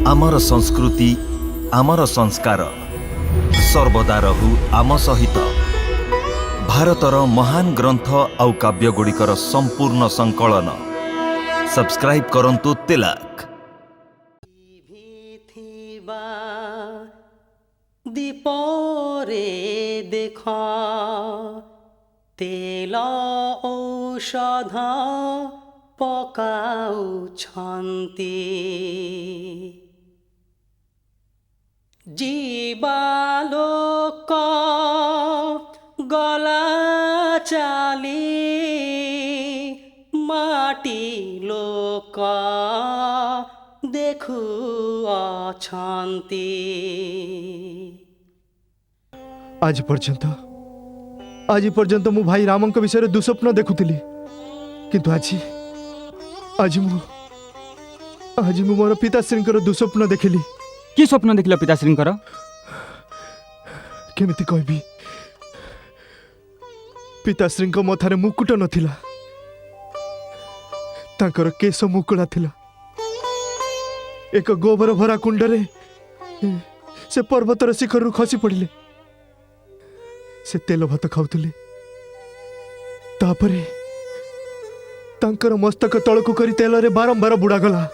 आमर संस्कृति आमर संस्कार सर्वदा रहु आम सहित। भारतर महान ग्रंथ आउ काव्यगुड़िकर संपूर्ण संकलन सब्सक्राइब करंतु तिलक। दीपरे देख तेल औषध पकाउछन्ति जीवालोक गला चाली माटी लोक देखुअछन्ति। आज पर्यंत मु भाई रामंक विषय दुस्वप्न देखुली, किंतु आज मु मोर पिताश्री दुस्वप्न देखिली। कि स्वप्न देखिल पिताश्री? केमिति कहबी, पिताश्री मथारे मुकुट नथिला, तांकर केश मुकुला थिला। एक गोबर भरा कुंडरे से पर्वतर शिखर खसी पड़िले। से तेल भात खाउथले, तापरे तांकर मस्तक तळकु करी तेलरे बारंबार बुड़ा गला।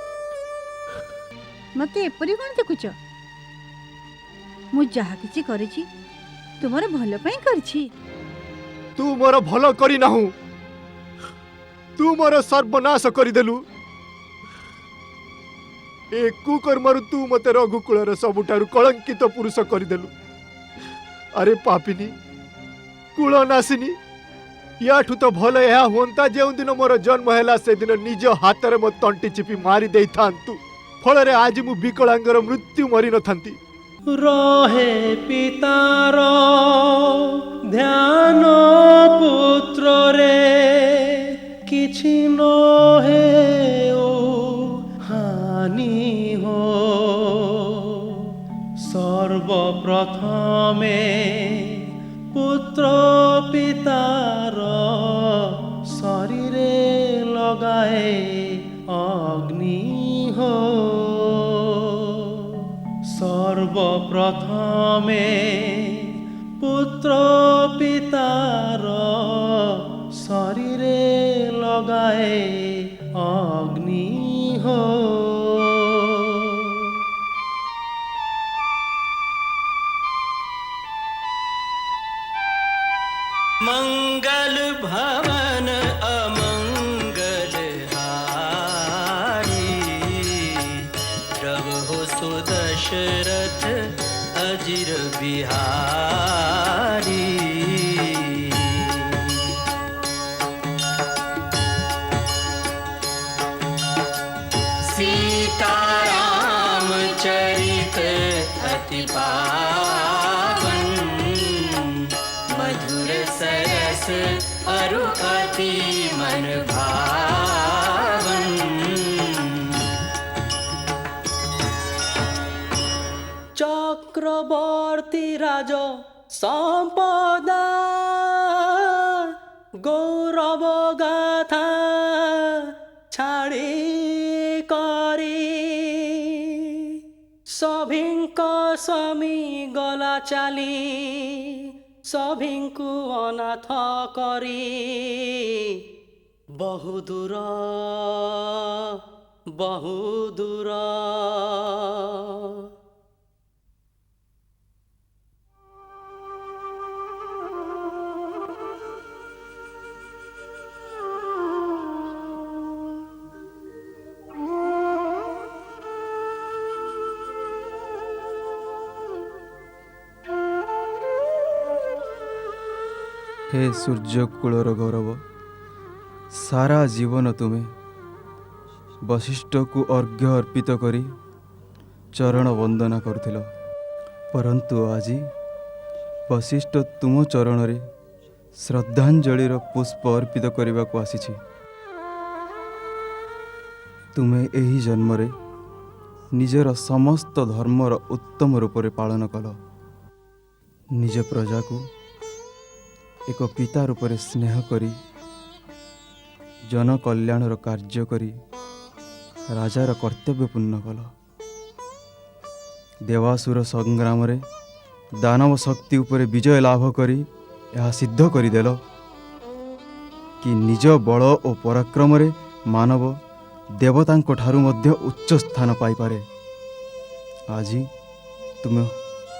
मते एपरी कोन देखुच? मु जहा किछि करिछि तुमर भलो पई करछि। तू मोर भलो करी नाहु, तू मोर सर्वनाश करी देलु। ए कुकर्मरु तू मते रघुकुलर सबुठारु कलंकित पुरुष करी देलु। अरे पापिनी कुलनाशिनी, याठू तो भल यह होता जो दिन मोर जन्म है से दिन निज हाथ में मो तंटी चिपी मारी दे था। फल आज मु विकलांगर मृत्यु मरी न थांती। रहे पितार ध्यान पुत्र रे किछि न हे ओ हानि हो। सर्वप्रथमे पुत्र पितार शरीरे लगाए अग्नि हो। सर्वप्रथमे पुत्र पितार शरीरे लगाए अग्नि हो। मंगल भवन अमंगल हारी, प्रभु सुदशरथ अजिर बिहारी। सीताराम चरित अति पावन, मधुर सरस अरु अति मन भावन। चक्रवर्ती राज संपदा गौरव गाथा छाड़ी करी। सभिंक स्वामी गला चाली सभिंकु अनाथ करी। बहुदूर बहुदूर हे सूर्य कूलर गौरव, सारा जीवन तुम्हें वशिष्ठ को अर्घ्य अर्पित करी चरण वंदना करुथिल, परंतु आज वशिष्ठ तुम चरण रे श्रद्धांजलिर पुष्प अर्पित करने को आसी। तुम्हें एही जन्म रे निजर समस्त धर्मर उत्तम रूप से पालन कल। निज प्रजा को एक पिता रूप से स्नेह करी जन कल्याणर कार्य करी राजार कर्तव्य पूर्ण कल। ଦେବାସୁର ସଂଗ୍ରାମରେ ଦାନବ ଶକ୍ତି ଉପରେ ବିଜୟ ଲାଭ କରି ଏହା ସିଦ୍ଧ କରିଦେଲ କି ନିଜ ବଳ ଓ ପରାକ୍ରମରେ ମାନବ ଦେବତାଙ୍କ ଠାରୁ ମଧ୍ୟ ଉଚ୍ଚ ସ୍ଥାନ ପାଇପାରେ। ଆଜି ତୁମେ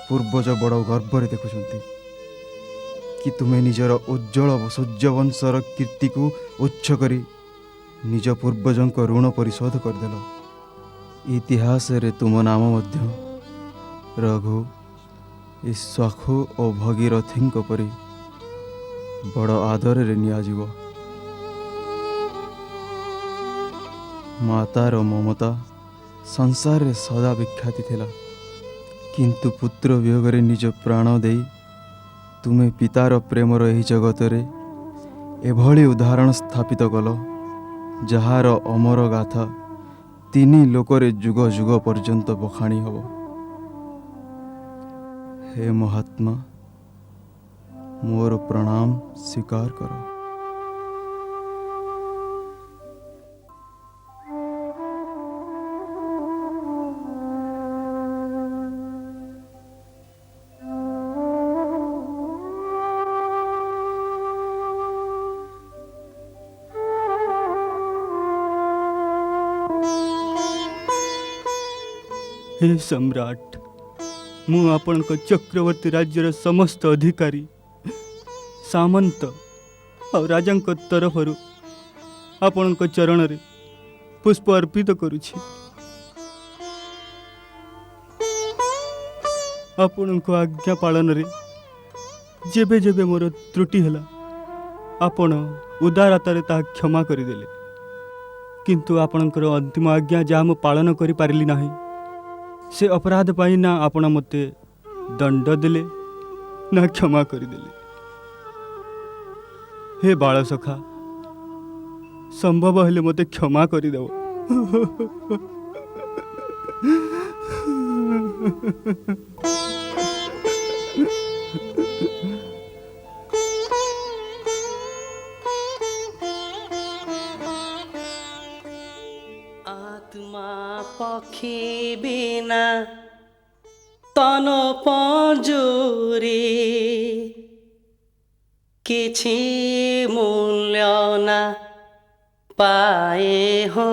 ପୂର୍ବଜ ବଡ଼ ଗର୍ବରେ ଦେଖୁଛନ୍ତି କି ତୁମେ ନିଜର ଉଜ୍ଜଳ ସୂର୍ଯ୍ୟବଂଶର କୀର୍ତ୍ତିକୁ ଉଚ୍ଚ କରି ନିଜ ପୂର୍ବଜଙ୍କ ଋଣ ପରିଶୋଧ କରିଦେଲ। ଇତିହାସରେ ତୁମ ନାମ ମଧ୍ୟ ରଘୁ, ଇକ୍ଷ୍ୱାକୁ ଓ ଭଗୀରଥଙ୍କ ପରି ବଡ଼ ଆଦରରେ ନିଆଯିବ। ମାତାର ମମତା ସଂସାରରେ ସଦା ବିଖ୍ୟାତି ଥିଲା, କିନ୍ତୁ ପୁତ୍ର ବିୟୋଗରେ ନିଜ ପ୍ରାଣ ଦେଇ ତୁମେ ପିତାର ପ୍ରେମର ଏହି ଜଗତରେ ଏଭଳି ଉଦାହରଣ ସ୍ଥାପିତ କଲ, ଯାହାର ଅମର ଗାଥା 3 ଲୋକରେ ଯୁଗ ଯୁଗ ପର୍ଯ୍ୟନ୍ତ ବଖାଣି ହେବ। ହେ ମହାତ୍ମା, ମୋର ପ୍ରଣାମ ସ୍ୱୀକାର କର। हे सम्राट, ମୁଁ ଆପଣଙ୍କ ଚକ୍ରବର୍ତ୍ତୀ ରାଜ୍ୟର ସମସ୍ତ ଅଧିକାରୀ, ସାମନ୍ତ ଆଉ ରାଜାଙ୍କ ତରଫରୁ ଆପଣଙ୍କ ଚରଣରେ ପୁଷ୍ପ ଅର୍ପିତ କରୁଛି। ଆପଣଙ୍କ ଆଜ୍ଞା ପାଳନରେ ଯେବେ ଯେବେ ମୋର ତ୍ରୁଟି ହେଲା, ଆପଣ ଉଦାରତାରେ ତାହା କ୍ଷମା କରିଦେଲେ। କିନ୍ତୁ ଆପଣଙ୍କର ଅନ୍ତିମ ଆଜ୍ଞା ଯାହା ମୁଁ ପାଳନ କରିପାରିଲି ନାହିଁ, ସେ ଅପରାଧ ପାଇଁ ନା ଆପଣ ମୋତେ ଦଣ୍ଡ ଦେଲେ ନା କ୍ଷମା କରିଦେଲେ। ହେ ବାଳସଖା, ସମ୍ଭବ ହେଲେ ମୋତେ କ୍ଷମା କରିଦେବ। आत्मा पक्षी बिना तन पञ्जुरी किछि मूल्य न पाए हो।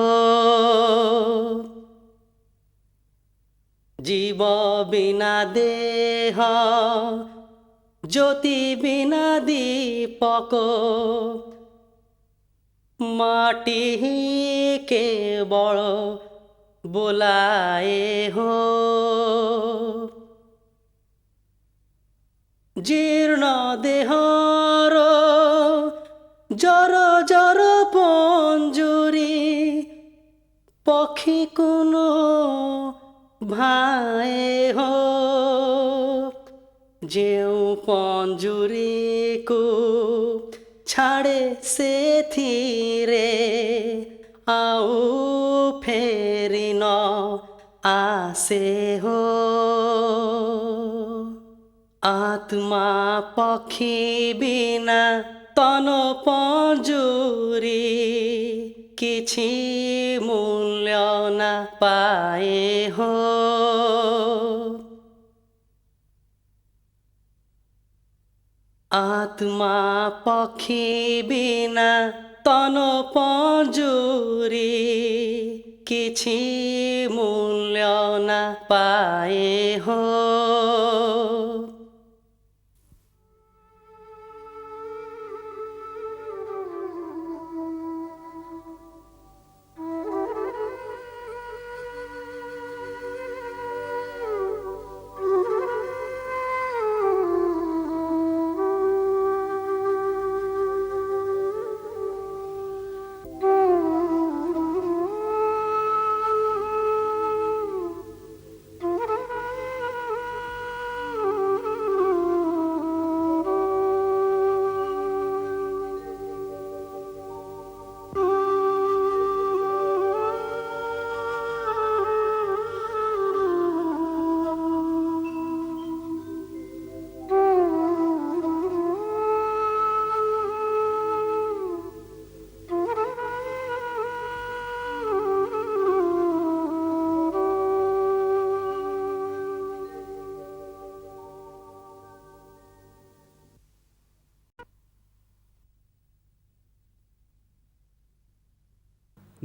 जीव बिना देह ज्योति बिना दीपक माटी ही केवल बोलाए हो। जीर्ण देहर जर जर पञ्जुरी पक्षी कुनो भाए हो। जेउ पञ्जुरी को छाड़े से थीरे आउ फेरी न आसे हो। आत्मा पक्षी बिना तन पञ्जुरी किछि मूल्य न पाए हो। आत्मा पक्षी बिना तन पञ्जुरी किछि मूल्य न पाए हो।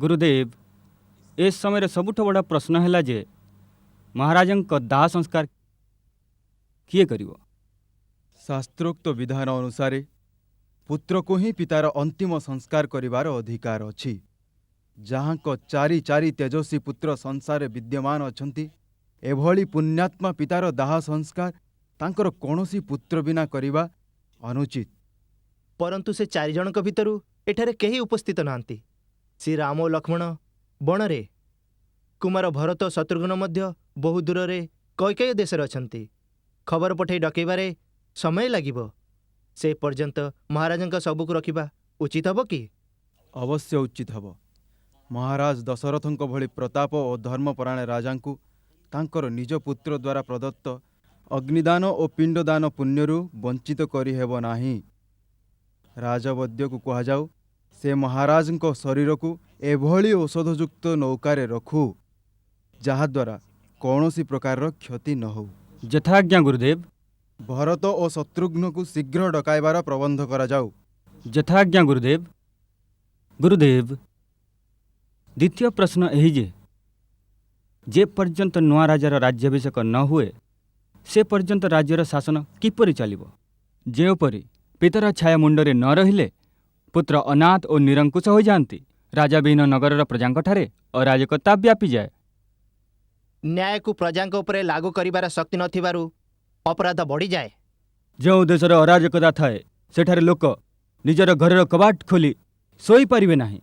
गुरुदेव ए समय सबुठ बड़ा प्रश्न है जे महाराजंक दाह संस्कार किए करिवो? शास्त्रोक्त विधान अनुसारे पुत्र को ही पितार अंतिम संस्कार करिवार अधिकार अछि। जहाँक चारि चारि तेजस्वी पुत्र संसार विद्यमान अछंती, एभली पुण्यात्मा पितार दाह संस्कार तांकर कौनसी पुत्र बिना करिवा अनुचित। परंतु से चारि जनक भितरु एठारे केही उपस्थित नांती। श्री राम ओ लक्ष्मण बणरे, कुमार भरत शत्रुघ्न मध्य बहु दूर कैकेयी देश अछंती। खबर पठे डकेबारे समय लागिबो। से पर्यंत महाराजंक सबुक रखिबा उचित हबो कि? अवश्य उचित हब। महाराज दशरथंक भली प्रताप और धर्मपरायण राजांकु तांकर निज पुत्र द्वारा प्रदत्त अग्निदान और पिंडदान पुण्यरु वंचित करि हेबो नाही। राजवद्य को कहा जाऊ, से महाराजंक शरीर को एभली औषधयुक्त नौकारे रखू जहाद्वारा कौनसी प्रकार क्षति न हो। यथाज्ञा गुरुदेव। भरत और शत्रुघ्न को शीघ्र डकाइबार प्रबंध करा जाऊ। यथाज्ञा गुरुदेव। गुरुदेव द्वितीय प्रश्न यही जे पर्यंत नुआ राजार राज्याभिषेक न हुए से पर्यंत राज्यर शासन किपरि चलिबो? जेपरि पितर छाया मुंडरे न रहिले पुत्र अनाथ और निरंकुश हो जाती, राजा विहीन नगरर प्रजांकठारे अराजकता व्यापी जाए। न्याय को प्रजांक उपरे लागू करिबार शक्ति नथिबारु अपराध बढ़ी जाए। जो देशर अराजकता थाए सेठारे लोक निजर घरर कबाट खोली सोई पारिबे नाही।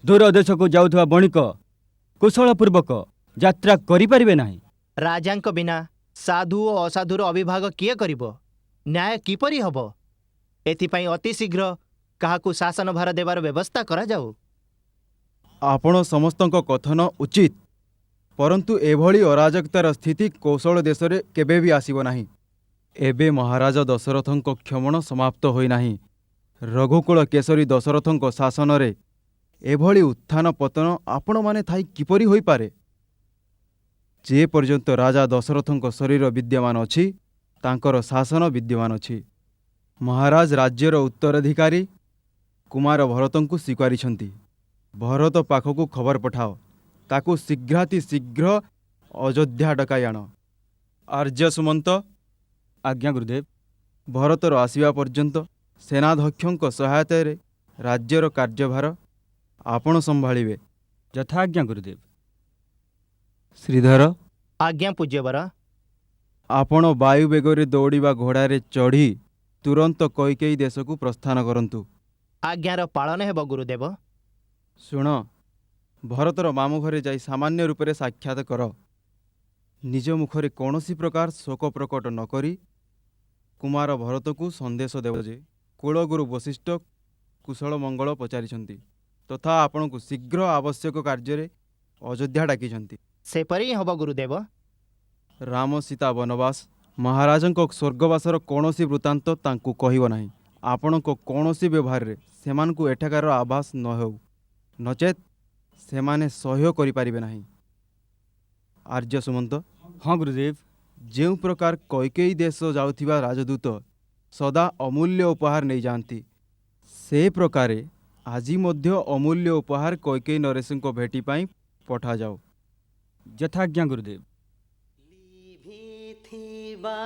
दूर देश को जाउथवा बणिक कुशलपूर्वक यात्रा करि पारिबे नाही। राजांक बिना साधु और असाधुर अविभाग किए करिबो? न्याय किपरि हबो? एथिपाई अति शीघ्र काहाकू शासन भार देवार व्यवस्था करा जाऊ। आपण समस्तंक कथन उचित, परंतु एभली अराजकतार स्थिति कौशल देश रे केबे भी आसीबो नाही। एबे महाराज दशरथंक क्षमण समाप्त होई नाही। रघुकुल केसरी दशरथंक शासन रे एभली उत्थान पतन आपण माने थाई किपरि होई पारे? जे पर्यंत राजा दशरथंक शरीर विद्यमान अछि तांकर शासन विद्यमान अछि। महाराज राज्यर उत्तराधिकारी कुमार भरतंकु स्वीकारिछंती। भरत पाखकु खबर पठाओ, ताकू शीघ्राति शीघ्र अयोध्या डकाई आण। आर्य सुमंत। आज्ञा गुरुदेव। भरतर आसिबा पर्यंत सेनाध्यक्षक सहायता रे राज्यर कार्यभार आपण संभाळिबे। यथाज्ञा गुरुदेव। श्रीधर। आज्ञा पूज्यवर। आपण वायु बेगरे दौड़िबा घोड़ारे चढ़ी तुरंत कैकेयी देश को प्रस्थान करंतु। आज्ञार पालन हेब गुरुदेव। शुण, भरतर मामू घरे जाई सामान्य रूप से साक्षात कर। निज मुखरे कौनसी प्रकार शोक प्रकट न करी कुमार भरत को संदेश देव जे कुलगुरु वशिष्ठ कुशल मंगल पचारिछंती तथा आपण को शीघ्र आवश्यक कार्य अयोध्या डाकिछंती। सेपरि हब गुरुदेव। राम सीता वनवास महाराजंक स्वर्गवासर कौनसी वृत्तांत तांकु कहिब नाही। आपणक कौनसी व्यवहार रे सेमानकु एठाकार आभास न हो, नचेत सेमाने सहयोग करि पारिबे नाही। आर्य सुमंत। हाँ गुरुदेव। जो प्रकार कैकेयी देश जाउथिबा राजदूत सदा अमूल्य उपहार नहीं जाती, से प्रकारे आजी मध्य अमूल्य उपहार कैकेयी नरेशंक भेटी पाई पठा जाओ। यथाज्ञा गुरुदेव। लिभिथिबा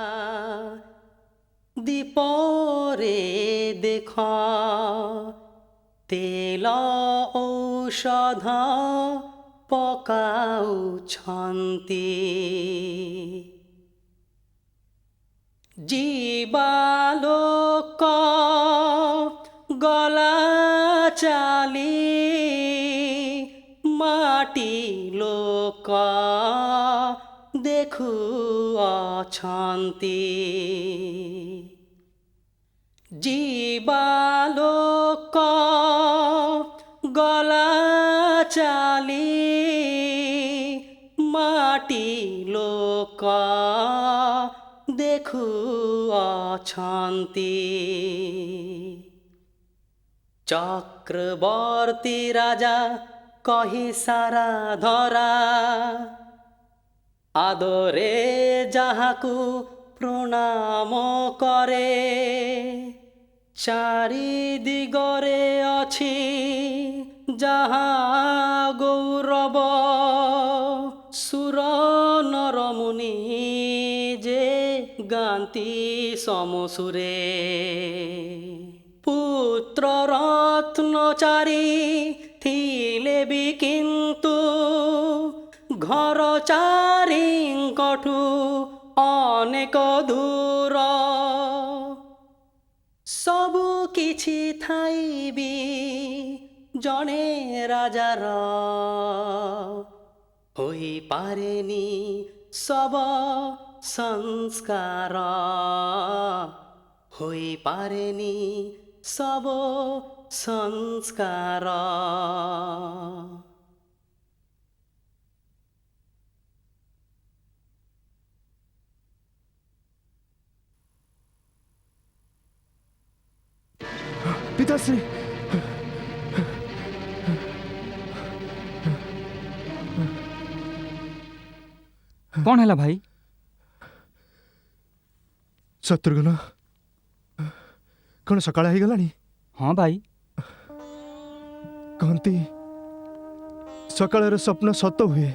दीपरे देख तेल औषध पकाउछन्ति जीवालोक गला चाली माटी लोक देखुअछन्ति जीवालोक गला चाली माटी लोक देखुअछन्ति चक्रवर्ती राजा कही सारा धरा आदरे जाहाकू प्रणाम करे चारि दिगरे अछि যাহা গৌরব সুর নরমুনি যে গান্তি সমসুরে পুত্র রত্নচারী থিলে বি কিন্তু ঘর চারিঙ্কঠু অনেক দূর ସବୁ କିଛି ଥାଇବି ଜଣେ ରାଜାର ହୋଇପାରେନି ସବ ସଂସ୍କାର ହୋଇପାରେନି ସବ ସଂସ୍କାର। ପିତାଶ୍ରୀ କ'ଣ ହେଲା ଭାଇ? ଶତ୍ରୁଘ୍ନ କ'ଣ ସକାଳ ହେଇଗଲାଣି? ହଁ ଭାଇ, କହନ୍ତି ସକାଳର ସ୍ୱପ୍ନ ସତ ହୁଏ।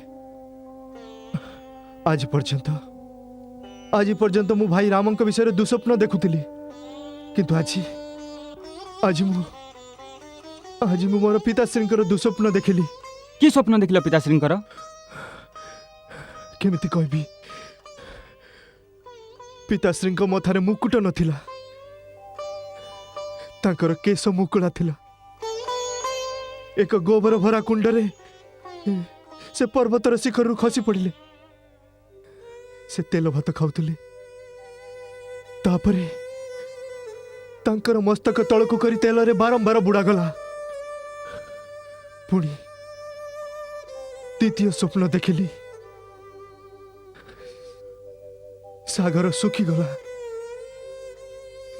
ଆଜି ପର୍ଯ୍ୟନ୍ତ ମୁଁ ଭାଇ ରାମଙ୍କ ବିଷୟରେ ଦୁଃସ୍ୱପ୍ନ ଦେଖୁଥିଲି, କିନ୍ତୁ ଆଜି ମୁଁ ମୋର ପିତାଶ୍ରୀଙ୍କର ଦୁଃସ୍ୱପ୍ନ ଦେଖିଲି। କି ସ୍ୱପ୍ନ ଦେଖିଲ ପିତାଶ୍ରୀଙ୍କର? କେମିତି କହିବି? ପିତାଶ୍ରୀଙ୍କ ମଥାରେ ମୁକୁଟ ନଥିଲା, ତାଙ୍କର କେଶ ମୁକୁଳା ଥିଲା। ଏକ ଗୋବର ଭରା କୁଣ୍ଡରେ ସେ ପର୍ବତର ଶିଖରରୁ ଖସି ପଡ଼ିଲେ। ସେ ତେଲ ଭାତ ଖାଉଥିଲେ। ତାପରେ ତାଙ୍କର ମସ୍ତକ ତଳକୁ କରି ତେଲରେ ବାରମ୍ବାର ବୁଡ଼ାଗଲା। ପୁଣି ଦ୍ୱିତୀୟ ସ୍ୱପ୍ନ ଦେଖିଲି, ସାଗର ଶୁଖିଗଲା,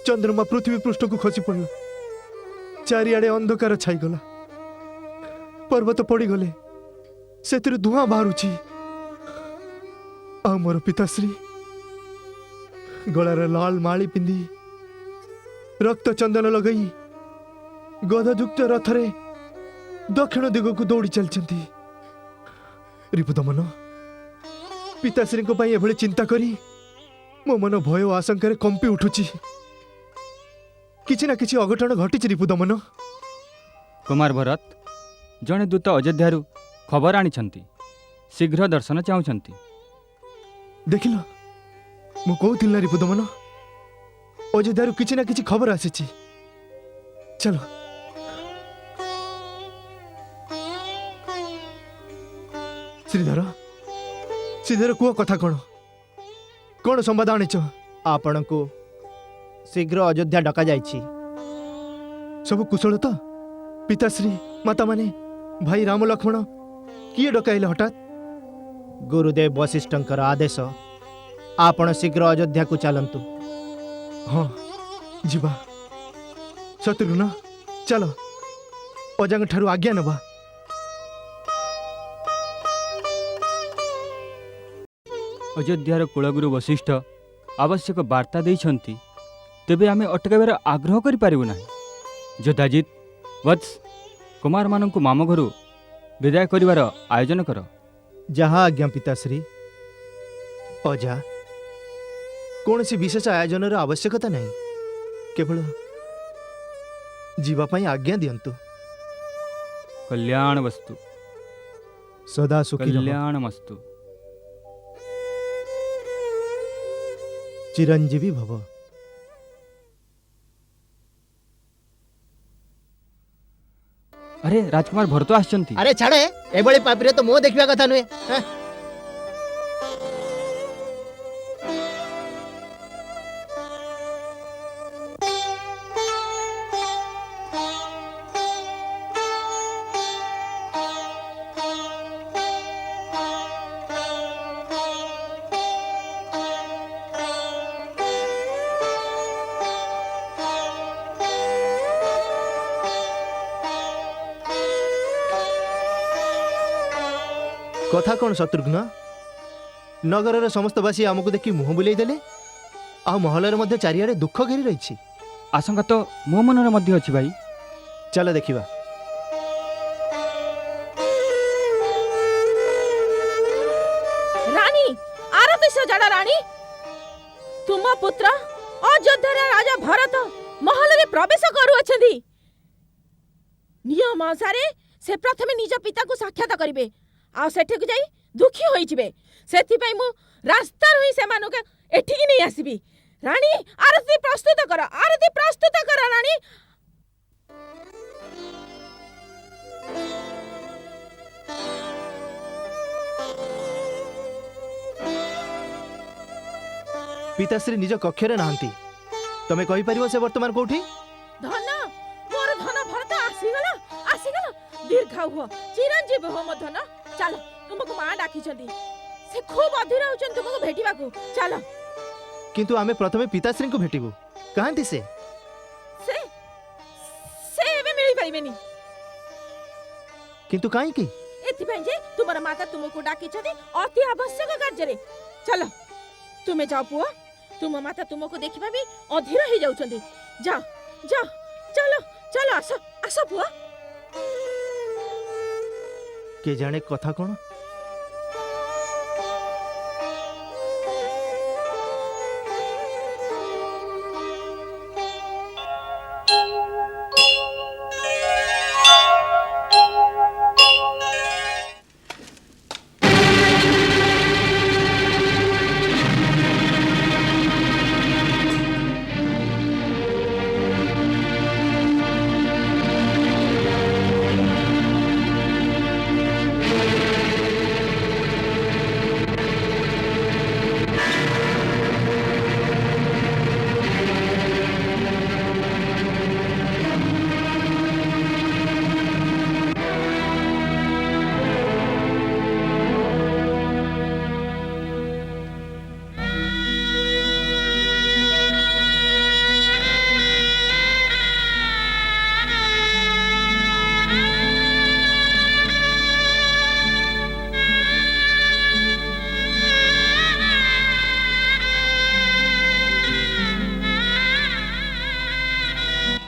ଚନ୍ଦ୍ରମା ପୃଥିବୀ ପୃଷ୍ଠକୁ ଖସି ପଡ଼ିଲା, ଚାରିଆଡ଼େ ଅନ୍ଧକାର ଛାଇଗଲା, ପର୍ବତ ପଡ଼ିଗଲେ, ସେଥିରୁ ଧୂଆଁ ବାହାରୁଛି। ଆଉ ମୋର ପିତାଶ୍ରୀ ଗଳାରେ ଲାଲ ମାଳି ପିନ୍ଧି ରକ୍ତ ଚନ୍ଦନ ଲଗାଇ ଗଦଯୁକ୍ତ ରଥରେ ଦକ୍ଷିଣ ଦିଗକୁ ଦୌଡ଼ି ଚାଲିଛନ୍ତି। ରିପୁଦମନ, ପିତାଶ୍ରୀଙ୍କ ପାଇଁ ଏଭଳି ଚିନ୍ତା କରି ମୋ ମନ ଭୟ ଓ ଆଶଙ୍କାରେ କମ୍ପି ଉଠୁଛି। କିଛି ନା କିଛି ଅଘଟଣ ଘଟିଛି ରିପୁଦମନ। କୁମାର ଭରତ, ଜଣେ ଦୂତ ଅଯୋଧ୍ୟାରୁ ଖବର ଆଣିଛନ୍ତି, ଶୀଘ୍ର ଦର୍ଶନ ଚାହୁଁଛନ୍ତି। ଦେଖିଲ, ମୁଁ କହୁଥିଲି ନା ରିପୁଦମନ, ଅଯୋଧ୍ୟାରୁ କିଛି ନା କିଛି ଖବର ଆସିଛି। ଚାଲ। ଶ୍ରୀଧର କୁହ, କଥା କ'ଣ ସମ୍ବାଦ ଆଣିଛ? ଆପଣଙ୍କୁ ଶୀଘ୍ର ଅଯୋଧ୍ୟା ଡକାଯାଇଛି। ସବୁ କୁଶଳ ତ? ପିତାଶ୍ରୀ, ମାତାମାନେ, ଭାଇ ରାମ ଲକ୍ଷ୍ମଣ କିଏ ଡକାଇଲେ ହଠାତ୍? ଗୁରୁଦେବ ବଶିଷ୍ଠଙ୍କର ଆଦେଶ, ଆପଣ ଶୀଘ୍ର ଅଯୋଧ୍ୟାକୁ ଚାଲନ୍ତୁ। ହଁ, ଯିବା। ଶତ୍ରୁଘ୍ନ, ଚାଲ, ଅଜାଙ୍କ ଠାରୁ ଆଜ୍ଞା ନେବା। ଅଯୋଧ୍ୟାର କୁଳଗୁରୁ ବଶିଷ୍ଠ ଆବଶ୍ୟକ ବାର୍ତ୍ତା ଦେଇଛନ୍ତି, ତେବେ ଆମେ ଅଟକାଇବାର ଆଗ୍ରହ କରିପାରିବୁ ନାହିଁ। ଯୋଦ୍ଧାଜିତ, ବତ୍ସ, କୁମାରମାନଙ୍କୁ ମାମ ଘରୁ ବିଦାୟ କରିବାର ଆୟୋଜନ କର। ଯାହା ଆଜ୍ଞା ପିତାଶ୍ରୀ। ଅଜା, କୌଣସି ବିଶେଷ ଆୟୋଜନର ଆବଶ୍ୟକତା ନାହିଁ, କେବଳ ଯିବା ପାଇଁ ଆଜ୍ଞା ଦିଅନ୍ତୁ। କଲ୍ୟାଣ ବସ୍ତୁ, ସଦା ସୁଖୀ ରହ। କଲ୍ୟାଣ ମସ୍ତୁ। ଚିରଞ୍ଜୀବୀ ଭବ। ଆରେ ରାଜକୁମାର ଭରତ ଆସିଛନ୍ତି। ଆରେ ଛାଡ଼େ, ଏଭଳି ପାପିରେ ତ ମୁହଁ ଦେଖିବା କଥା ନୁହେଁ। କଥା କ'ଣ ଶତ୍ରୁଘ୍ନ? ନଗରର ସମସ୍ତ ବାସୀ ଆମକୁ ଦେଖି ମୁହଁ ବୁଲେଇ ଦେଲେ, ଆଉ ମହଲରେ ମଧ୍ୟ ଚାରିଆଡ଼େ ଦୁଃଖ ଘେରି ରହିଛି। ଆଶଙ୍କା ତ ମୋ ମନରେ ମଧ୍ୟ ଅଛି ଭାଇ। ଚାଲ ଦେଖିବା। ଅଜାଣା ରାଣୀ ତୁମ ପୁତ୍ର ଅଯୋଧ୍ୟାର ରାଜା ଭରତ ମହଲରେ ପ୍ରବେଶ କରୁଅଛନ୍ତି। ନିୟମ ଅନୁସାରେ ସେ ପ୍ରଥମେ ନିଜ ପିତାକୁ ସାକ୍ଷାତ କରିବେ ଆଉ ସେଠିକୁ ଯାଇ ଦୁଃଖୀ ହୋଇଯିବେ। ସେଥିପାଇଁ ମୁଁ ରାସ୍ତାରୁ ହିଁ ସେମାନଙ୍କୁ ଏଠିକି ନେଇ ଆସିବି। ରାଣୀ ଆରତି ପ୍ରସ୍ତୁତ କର, ଆରତି ପ୍ରସ୍ତୁତ କର ରାଣୀ। ପିତାଶ୍ରୀ ନିଜ କକ୍ଷରେ ନାହାନ୍ତି। ତମେ କହିପାରିବ ସେ ବର୍ତ୍ତମାନ କୋଉଠି? ଧନ ମୋର ଧନ ଭରତ ଆସିଗଲା ଆସିଗଲା। ଦୀର୍ଘାୟୁ ହୁଅ, ଚିରଞ୍ଜୀବ ହୁଅ ମୋ ଧନ। ଚାଲ, ତୁମକୁ ମା ଡାକିଛନ୍ତି। ସେ ଖୁବ୍ ଅଧୀର ହେଉଛନ୍ତି ତୁମକୁ ଭେଟିବାକୁ। ଚାଲ। କିନ୍ତୁ ଆମେ ପ୍ରଥମେ ପିତାଶ୍ରୀଙ୍କୁ ଭେଟିବୁ। କାହାନ୍ତି ସେ? ସେ ସେ ଏବେ ମିଳିପାରିବେନି। କିନ୍ତୁ କାହିଁକି? ଏଥିପାଇଁ ଯେ ତୁମର ମାତା ତୁମକୁ ଡାକିଛନ୍ତି ଅତି ଆବଶ୍ୟକ କାର୍ଯ୍ୟରେ। ଚାଲ, ତୁମେ ଯାଅ ପୁଅ। ତୁମ ମାତା ତୁମକୁ ଦେଖିବା ବି ଅଧୀର ହେଇଯାଉଛନ୍ତି। ଯାଅ ଯାଅ, ଚାଲ ଚାଲ, ଆସ ଆସ ପୁଅ। କେ ଜାଣେ କଥା କ'ଣ?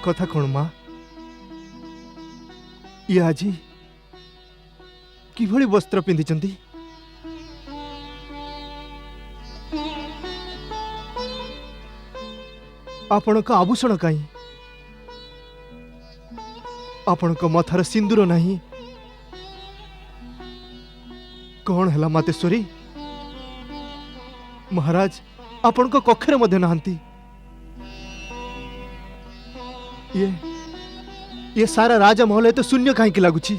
କଥା କ'ଣ ମା? ଇଏ ଆଜି କିଭଳି ବସ୍ତ୍ର ପିନ୍ଧିଛନ୍ତି? ଆପଣଙ୍କ ଆଭୂଷଣ କାହିଁ? ଆପଣଙ୍କ ମଥାର ସିନ୍ଦୁର ନାହିଁ। କ'ଣ ହେଲା ମାତେଶ୍ୱରୀ? ମହାରାଜ ଆପଣଙ୍କ କକ୍ଷରେ ମଧ୍ୟ ନାହାନ୍ତି। ये सारा राजमहल तो शून्य कहीं लगुची।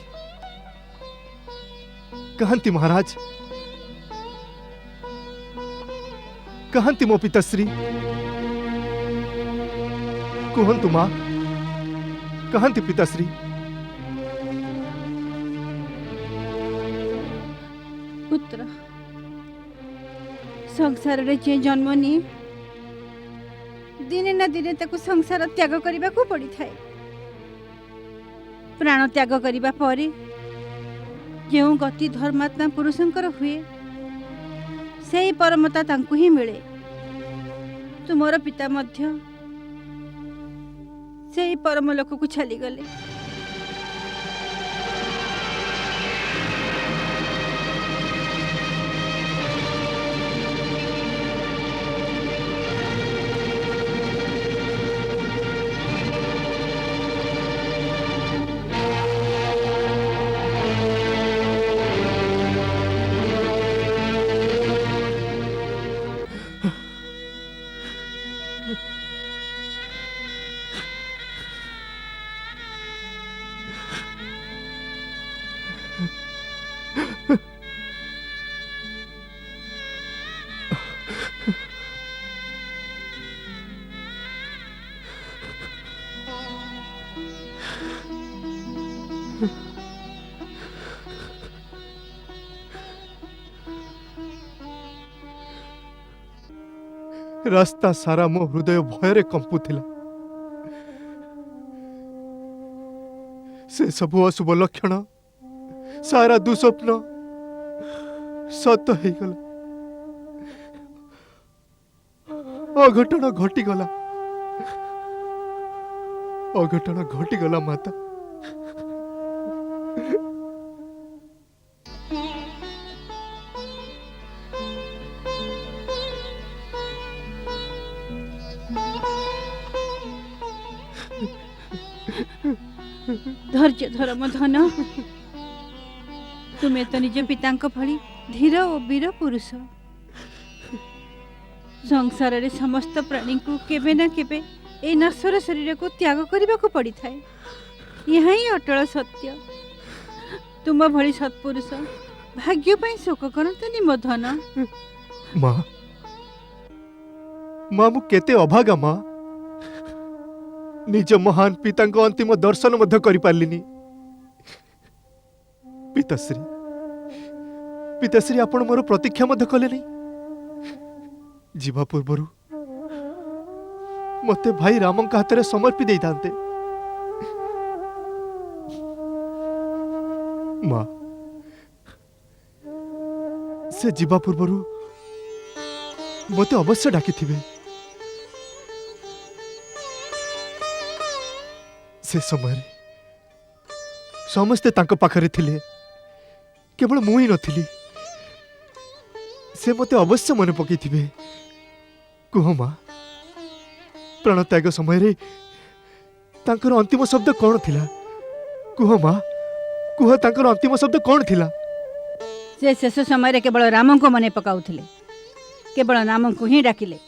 कहती महाराज, कहती मो पिताश्री, कहतु माँ, कहती पिताश्री। पुत्र संसार रे जे जन्म निये दिने ना दिने ताको संसार त्याग करने को पड़ी थाए। प्राण त्याग करने पर जो गति धर्मात्मा पुरुषंकर हुए से ही परमता तांकु ही मिले। तुमर पिता मध्य से ही परम लोक को छाली गले। रास्ता सारा मो हृदय भୟରେ कंपुथिला। से सब अशुभ लक्षण सारा दुस्वप्न सत हो गला। अघटन घटीगला, अघटन घटीगला माता। धैर्य धर मो धन। तुमे तो निज पितांक भली धीर और वीर पुरुष। संसार रे समस्त प्राणी को केबे ना केबे ए नश्वर शरीर को त्याग करने को पड़ी थाए। यह ही अटल सत्य। तुम भली सत्पुरुष भाग्य पाई शोक करतनी मो धन। माँ माँ मु केते अभागा माँ। निज महान पिता अंतिम दर्शन मध्य करि पारलिनी। पिताश्री पिताश्री आपण मोर प्रतीक्षा मध्य कले नहीं। जीवा पूर्व मते भाई रामन हाथ में समर्पी दे थांते। माँ से जीवा पूर्व मते अवश्य डाकी थिबे। से समय समस्ते तांको पाखरे थिले, केवल मु ही नथिली। से मते अवश्य मन पकई थिबे। कुह माँ प्राण त्याग समय तांकर अंतिम शब्द कौन थिला? कुह माँ कुह तांकर अंतिम शब्द कौन थिला? से शेष समय केवल राम को मने पकाउथिले, केवल नाम को ही डाकिले।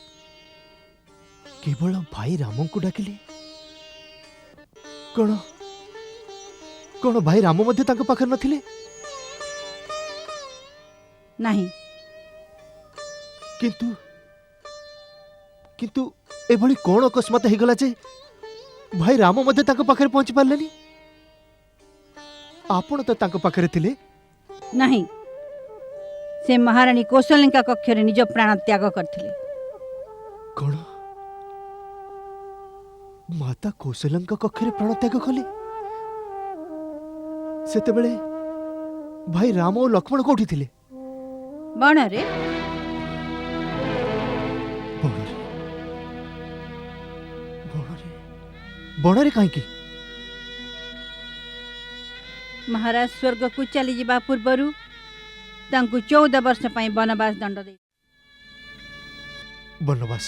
केवल भाई राम को डाकिले? कौन कौन भाई राम मध्य तांको पाखरे नथिले? नहीं। किंतु किंतु एभली कौन अकस्मात हो गला जे भाई राम मध्य तांको पाखरे पहुंची पारलेनी? आपण तो तांको पाखरे थिले। नहीं, से महारानी कौशलिका कक्ष रे निज प्राण त्याग करथिले। कौन माता कौशलंका कक्षरे प्राण त्याग कले? सेतेबेले भाई राम और लक्ष्मण कोठी थिले? बण रे। बणरे काईकी? महाराज स्वर्ग को चली जिबा पूर्वरु तांकु 14 वर्ष पई वनवास दंड दे। वनवास?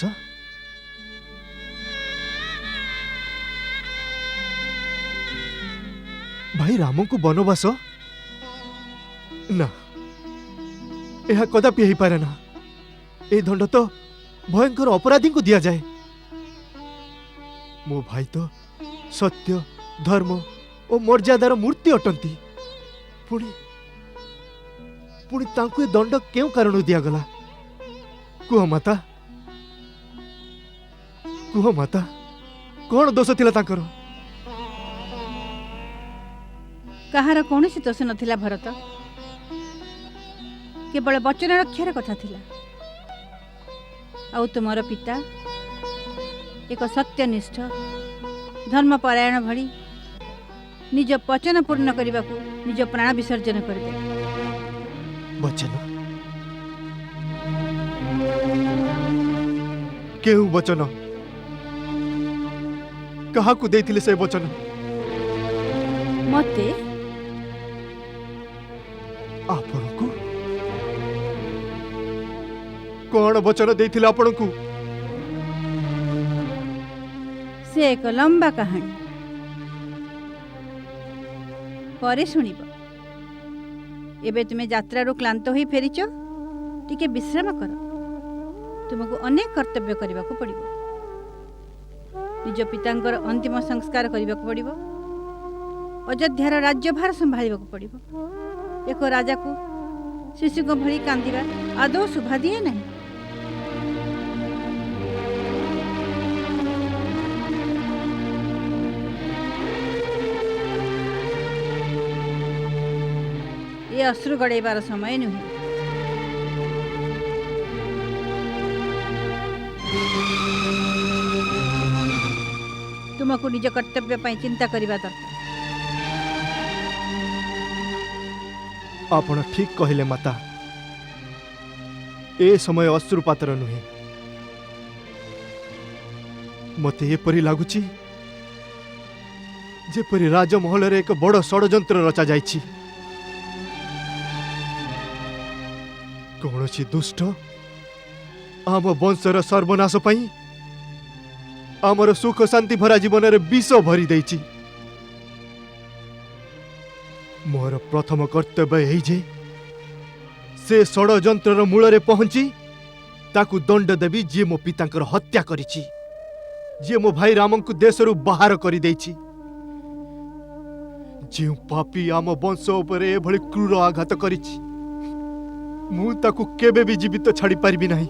भाई राम को वनवास? ना, यह कदापि हो पारे ना। ए दंड तो भयंकर अपराधी को दिया जाए। मो भाई तो सत्य धर्म और मर्यादार मूर्ति अटंती। पुणी पुणी तांकु ए दंड क्यों कारण दिया गला? कुह माता कुह माता कौन दोष थिला तांकर? कहार कौनसी दोष नथिला भरत। केवल वचन रक्षार कथा थिला। आउ तुमर पिता एक सत्यनिष्ठ धर्मपरायण भली निज वचन पूर्ण करने को निज प्राण विसर्जन करदे। वचन? केहू वचन? कहा को देथिले से वचन? मते आपण को कौन वचन देथिले आपण को? से एक लंबा कहानी परे शुणिब। एबे तुमे यात्रारू क्लांत होई फेरिच, टिके विश्राम कर। तुमको अनेक कर्तव्य करने को पड़िबो। निज पितांकर अंतिम संस्कार करने को पड़िबो। अयोध्यार राज्यभार संभाळिबा को पड़िबो। एक राजा को शिशु को भली कांदिबा आदौ शोभा दिए नहीं। ये अश्रु गड़ेबार समय नुहे। तुमको निज कर्तव्य पाई चिंता करबा दरकार। आपण ठीक कहले माता। ए समय अश्रुपातर नुहे। मते एपरी लागुची जेपरी राजमहल रे एक बड़ षड़यंत्र रचा जाइछि। कौनसी दुष्ट आम वंशर सर्वनाश पाई आमर सुख शांति भरा जीवन रे विष भरी देइछि। मोर प्रथम कर्तव्य यही जे से षड़यंत्र मूल पहुंची ताकू दंड देवी जी मो पितांकर हत्या करिछि, जी मो भाई राम को देशरू बाहर कर देछि, जो पापी आम वंश उपरे एभली क्रूर आघात करिछि मु ताकू केबे भी जीवित छाड़ी पारिबि नाही,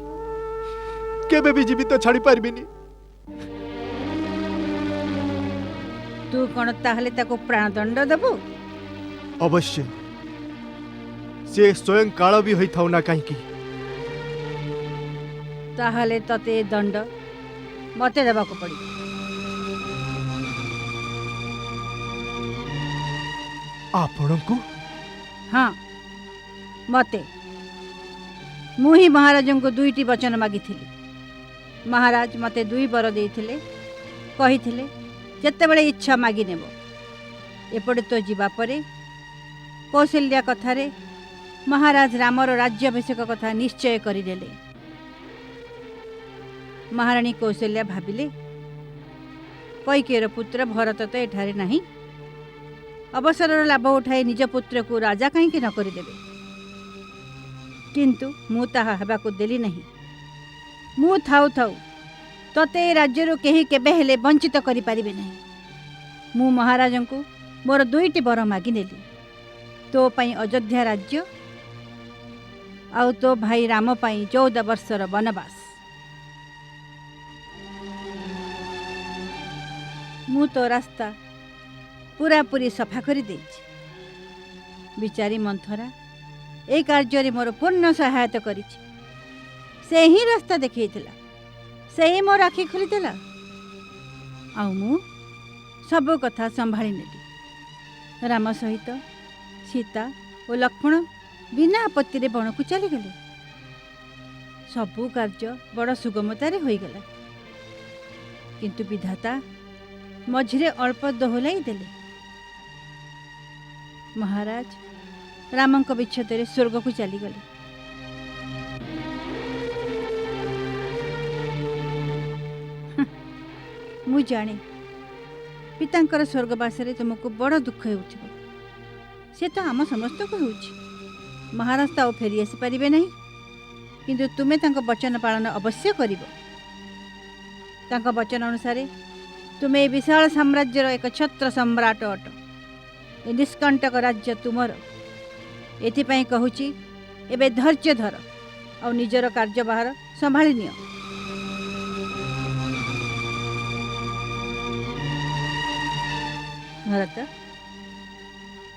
केबे भी जीवित छाड़ी पारिबिनी। तू कौन ताहले ताको प्राणदंड देबू? अवश्य से स्वयं काल भी होई थाउ ना काहेकि ताहले तते दंड मते देबाको पड़ी। आपणको हाँ मते मु ही महाराज को दुईटी वचन मागी महाराज मते दुई बर देइथिले, कहिथिले जेतेबेले इच्छा मागी नेब। एपटे तो जीवा परे कौशल्या कथारे महाराज रामर राज्याभिषेक कथा निश्चय करिदेले। महाराणी कौशल्या भाविले कैकेयीर पुत्र भरत तो एठारे नहीं, अवसर लाभ उठाई निज पुत्र को राजा कहीं न करदेवे। किंतु मु ताहा हेबाकु देली नहीं। मु थाउ थाउ तते राज्यरू केही केबे हेले वंचित करि पारिबे नहीं। मु महाराज को मोर दुईटी बर मागी नेली, तो पई अयोध्या राज्य आउ तो भाई राम पई 14 वर्षर वनवास। मु तो रास्ता पूरा पूरी सफा कर देछि। बिचारी मंथरा ए कार्य मोर पूर्ण सहायता करिछि। से ही रास्ता देखैथिला, से ही मोर आखि खोलिदेला, आउ मु सब कथा संभाली नेली। राम सहित सीता और लक्ष्मण बिना आपत्ति रे बण को चली गले। सबु कार्य बड़ सुगमतारे होई गला, किंतु विधाता मझिरे अल्प दोहलाई देले। महाराज रामंक विच्छेदरे स्वर्ग को चली गले। मु जाने पितांकर स्वर्गवास रे तुमको बड़ दुख हेउथिबो। से तो आम समस्त को होउछि। महाराज तो फेरी आसी पारिबे नहीं, किंतु तुमे तांको वचन पालन अवश्य करिवो। तांको वचन अनुसार तुमे विशाल साम्राज्यर एक छत्र सम्राट अट। ए निष्कंटक राज्य तुमर। एथिपाई कहूची एबे धैर्य धर और निजर कार्यभार संभाली नियो। भरत,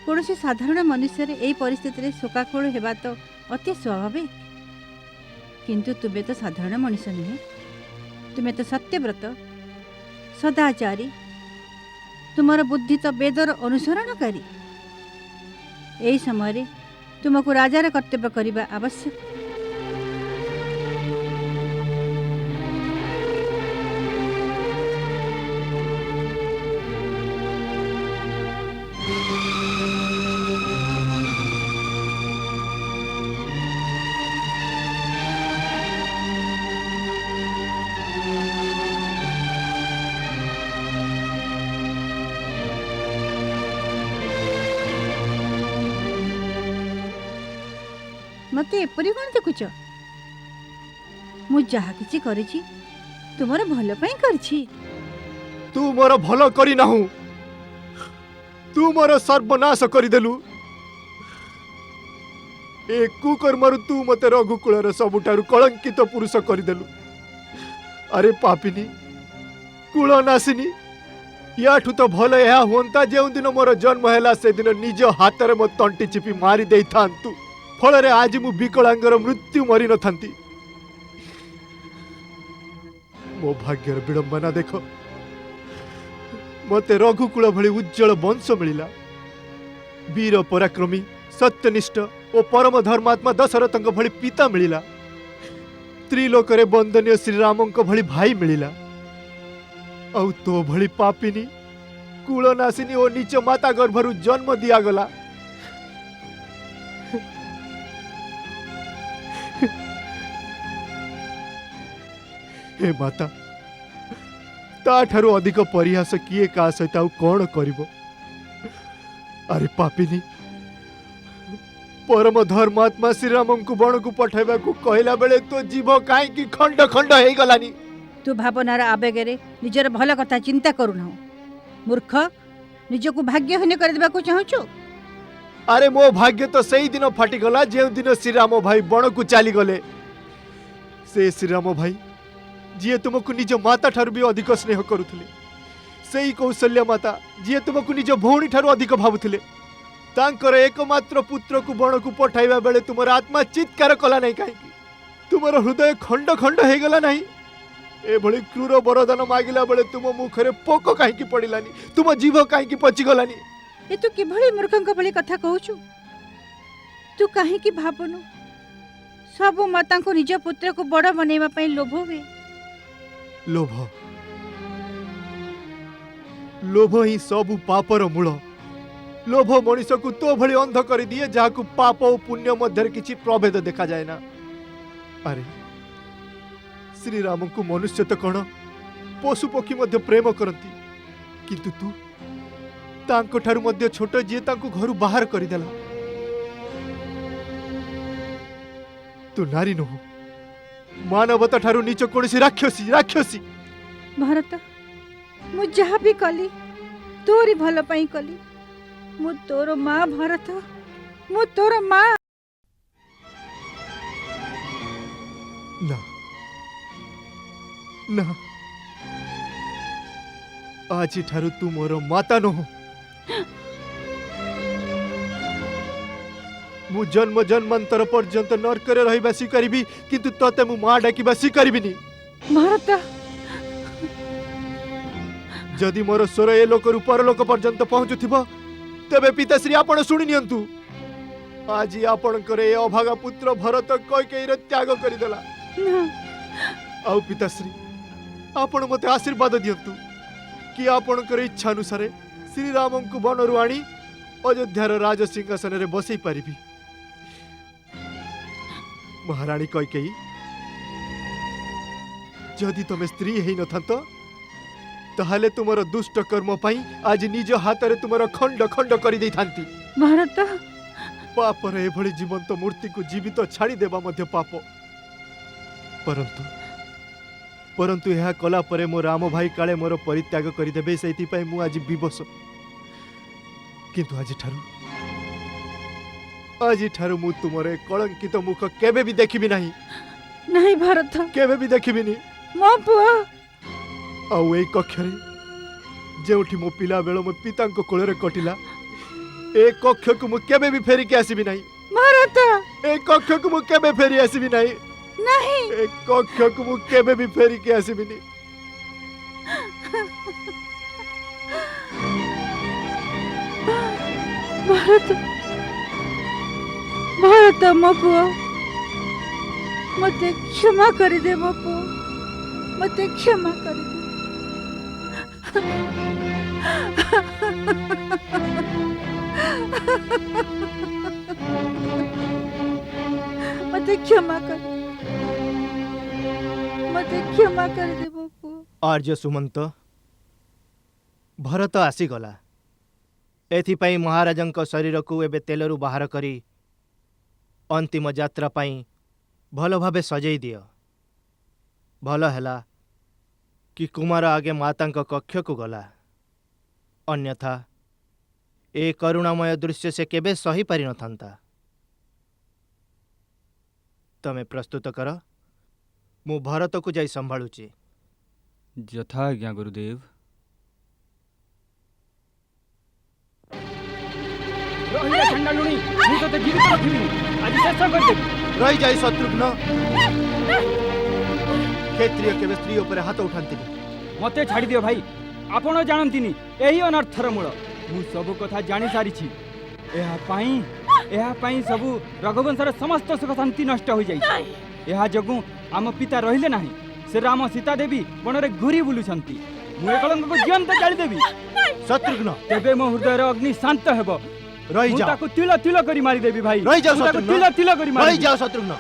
कौन से साधारण मनुष्य यही परिस्थिति शोकाकुल हेबा तो अति स्वाभाविक, किंतु तुमे तो साधारण मनुष्य नुहे। तुमे तो सत्यव्रत, सदाचारी, तुमर बुद्धि तो वेदर अनुसरणकारी। यही समय तुमको राजार कर्तव्य करने आवश्यक। मते एपरी कौन देखुच? मु जहा किछि करिछि तुमर भलो पई करछि। तू मोर भलो करी नाहु, तू मोर सर्वनाश करिदेलु। ए कुकर्मरु तू मते रघुकुलर सबुठारु कलंकित पुरुष करिदेलु। अरे पापिनी, कुलनाशिनी, याठू तो भल या होंता जो दिन मोर जन्म हैला से दिन निज हाथ मो तंटी चिपी मारी देई थांतु। फल आज मु विकलांगर मृत्यु मरी न थांती। मो भाग्यर विडंबना देख, मते रघुकुल भली उज्जवल वंश मिलिला। वीर पराक्रमी, सत्यनिष्ठ और परम धर्मात्मा दशरथंक भली पिता मिलिला। त्रिलोकरे वंदनीय श्रीरामंक भली भाई मिलिला। औ तो भली पापिनी, कुलनाशिनी और नीच माता गर्भरु जन्म दिया गला। हे माता, ताठारु अधिक परिहास किए का सहित आउ कौन करिवो? अरे पापिनी, परम धर्मात्मा श्रीराम को बण को पठाइबा को कहला बेले तो जीव काहे खंड खंड हे गलानी। तू भावनार आवेगे निजर भल कथा चिंता करूना मूर्ख निजको भाग्यहीन कर चाहूँ। अरे मो भाग्य तो सही दिन फाटिगला जो दिन श्रीराम भाई बण को चली गले। से श्रीराम भाई जी तुमको निज माता ठारू भी अधिक स्नेह करुले, से कौशल्या माता जी तुमको निज भौणी ठारू अधिक भावुले। तांकर एकमात्र पुत्र को बण को पठाइबा बेले तुमर आत्मा चित्कार कला नहीं कहीं तुमर हृदय खंड खंड हो गला नहीं। एभली क्रूर वरदान मागिला बेले तुम मुखरे पोक कहीं पड़िलानी, तुम जीव कहीं पचिगलानी। ए तू किभली मूर्खंक भली कथा कहूछु? तू कहीं भावनु सब माता को निज पुत्र को बड़ बनैबा पई लोभ हुए। लोभ लोभ ही सब पापर मूल। लोभ मनीष को तो भली अंध कर दिए जहाँ को पाप और पुण्य मध्य किसी प्रभेद देखा जाए ना। अरे श्रीराम को मनुष्य तो कौन पशु पक्षी मध्य प्रेम करती, किंतु तू तांको ठारू मध्य छोट जी तांको घरु बाहर करदेला। तू नारी नहो, मानवता ठारू नीच कोनसी राक्षसी राक्षसी। भारत मु जहाँ भी कली तोरी भल पाई कली। मु तोर माँ भारत, मु तोर माँ। ना ना आज ठारू तू मोर माता नहो। मु जन्म जन्मांतर पर्यंत नरकरे रहिबा स्वीकारिबी, किंतु तते मु माँ डाकिबा स्वीकारिबिनी। भारत जदि मोर स्वर ए लोकरु परलोक पर्यंत पहुँचुथिबो तेबे पिताश्री आपण शुणी नियंतु। आज आपणकर ए अभागा पुत्र भरत कैकेयीर त्याग करिदेला। आउ पिताश्री आपण मते आशीर्वाद दियंतु कि आपणकर इच्छा अनुसार श्रीराम को बनरु आनी अयोध्यार राज सिंहासन रे बसई पारिबी। महारानी कैकेयी जदि तुम स्त्री हेई नथांत ताहले तुमर दुष्ट कर्म पाई आज निज हाथ रे तुमर खंड खंड करि देई थांती। भारत पापर एभली जीवंत मूर्ति को जीवित छाड़ी देबा मध्य पाप। परंतु परंतु यह कला परे मो राम भाई काले मोर परित्याग करिदेबे, सेति पई मु आज विवश। किंतु आज ठारू मु तुमरे कलंकित मुख केबे भी देखिबी नहीं। नहीं भारत केबे भी देखिबिनी। मो पुआ आउ ए कक्षरे जेउठी मो पिला बेल मो पिता कोल रे कटिला ए कक्ष को मु केबे भी फेरी के आसीबी नहीं। भारत ए कक्ष को मु केबे फेरी आसीबी नहीं। नहीं ए कक्ष को मु केबे भी फेरी के आसीबी नहीं। भारत भारत मो पुआ मते क्षमा कर दे। मो पुआ मते क्षमा कर दे। मते क्षमा कर दे बापू। आर्य सुमंत भरत आसीगला। एथिपाई महाराजंक शरीर को एबे तेलरू बाहर करी अंतिम यात्रा पाई भल भावे सजई दियो। भल हैला कि कुमार आगे मातांक कक्ष को गला, अन्यथा ए करुणामय दृश्य से केबे सही पारि नथांता। तमे प्रस्तुत कर, मु भरत को जाई संभाळुची। यथा आज्ञा गुरुदेव। रही जाई शत्रुघ्न। क्षेत्रीय केबे स्त्री ऊपर हाथ उठांती। मते छाड़ी दियो भाई, आपण जानंतिनी एही अनर्थर मूल। मु सब कथा जानि सारिछि। एहा पाई सब रघुवंशर समस्त सुख शांति नष्ट हो जाई। एहा जगु आम पिता रहिले नाही। से राम सीता देवी बनरे घुरी बुलुछंती। मु ए कलंक को जीवंत जाली देवी। शत्रुघ्न तेबे मो हृदयर अग्नि शांत हेबो। रही जाओ। ताको तिल तिल करी मारी देवी भाई। रही जाओ शत्रुघ्न। तिल तिल करी मारी। रही जाओ शत्रुघ्न।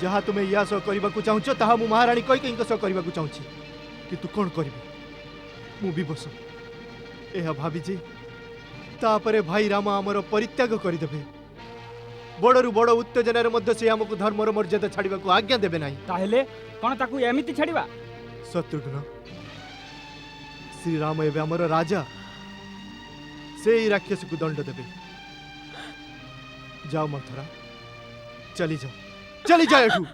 जहाँ तुम्हें या सह करबा को चाहुछ ताहा मु महारानी कैकेयीक सह करबा को चाहुछि, कि तू कोन करबी मु विवश। एहा भाबी जे तापरे भाई राम आमर परित्याग करदेबे बड़रू बड़ उत्तेजनार मध्य से आमको धर्मर मर्यादा छाड़वा को आज्ञा देबे नहीं ताहेले कौन ताकू एमिति छाड़िबा शत्रुघ्न श्री राम एवं आमर राजा से ही राक्षस को दंड देबे जाओ मथुरा चली जाओ एठू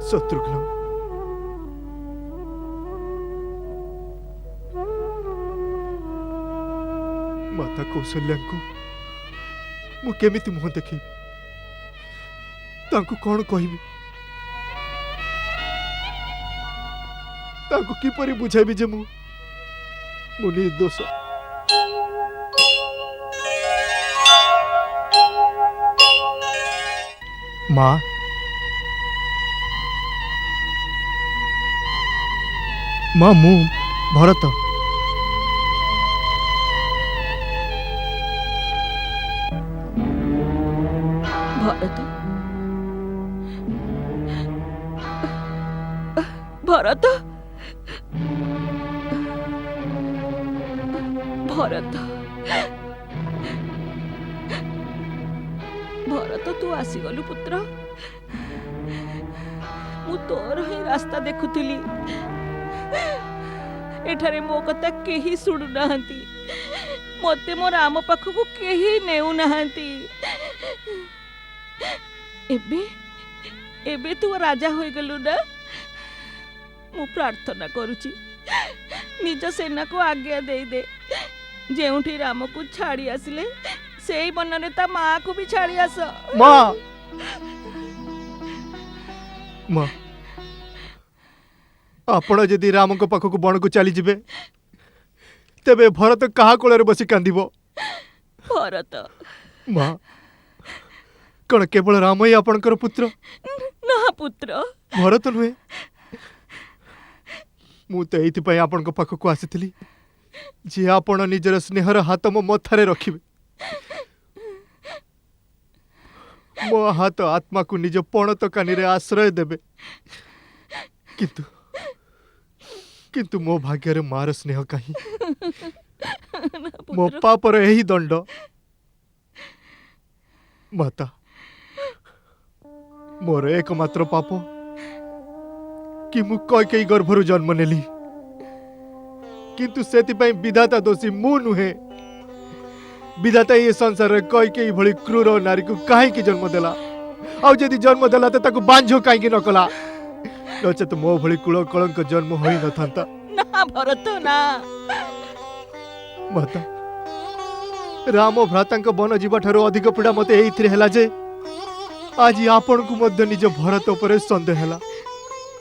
शत्रुघ्न माता कौशल्या को मु केमिति मुह देखी तांको कौन कहबी तांको किपरि बुझाइबी जे मु निर्दोष माँ माँ मु भरत भरत भरत भरत तू आसीगलु पुत्र मु तोर ही रास्ता देखुथिली एठारे मो कथा केही सुनु नाहंती मते मो राम पाखकु केही नेउ नाहंती एबे एबे तू राजा होई गलु ना मु प्रार्थना करूची निज सेना को आज्ञा दे दे जेउठी राम को छाड़ी आसिले सेई बनने ता माँ को भी छाड़ी आस माँ माँ आपण जदि राम को पाखक बण को चली जिबे तेबे भरत कहा कोଳରେ बसी कांदिबो भरत माँ कण केवल राम ही आपणकर पुत्र ना पुत्र भरत नुहे मु तो एइथिपाई आपणक पाखक आसीथिली जे आपण निजर स्नेहर हाथ मो मथारे रखिबे मो हाथ आत्मा को निज पणत कानी रे आश्रय देबे किंतु किंतु मो भाग्य रे मार स्नेह काहे मो पापर एही दंड माता मोर एकमात्र पाप कि मु कैकेयी गर्भरु जन्म नेली किंतु सेतिपाई विधाता दोषी मु नुहे विधाता ये संसार रे कैकेयी भली क्रूर नारी को काहे जन्म देला आउ जदि जन्म देला त ताकू बांझो काहे न कला नचेत मो भली कुल कलंक जन्म होई न थांता ना भरत ना माता राम भ्रातांक वन जीवा ठारो अधिक पीड़ा मते एइथिरे हैला जे आज आपण को मध्य निज भरत उपरे संदेह हैला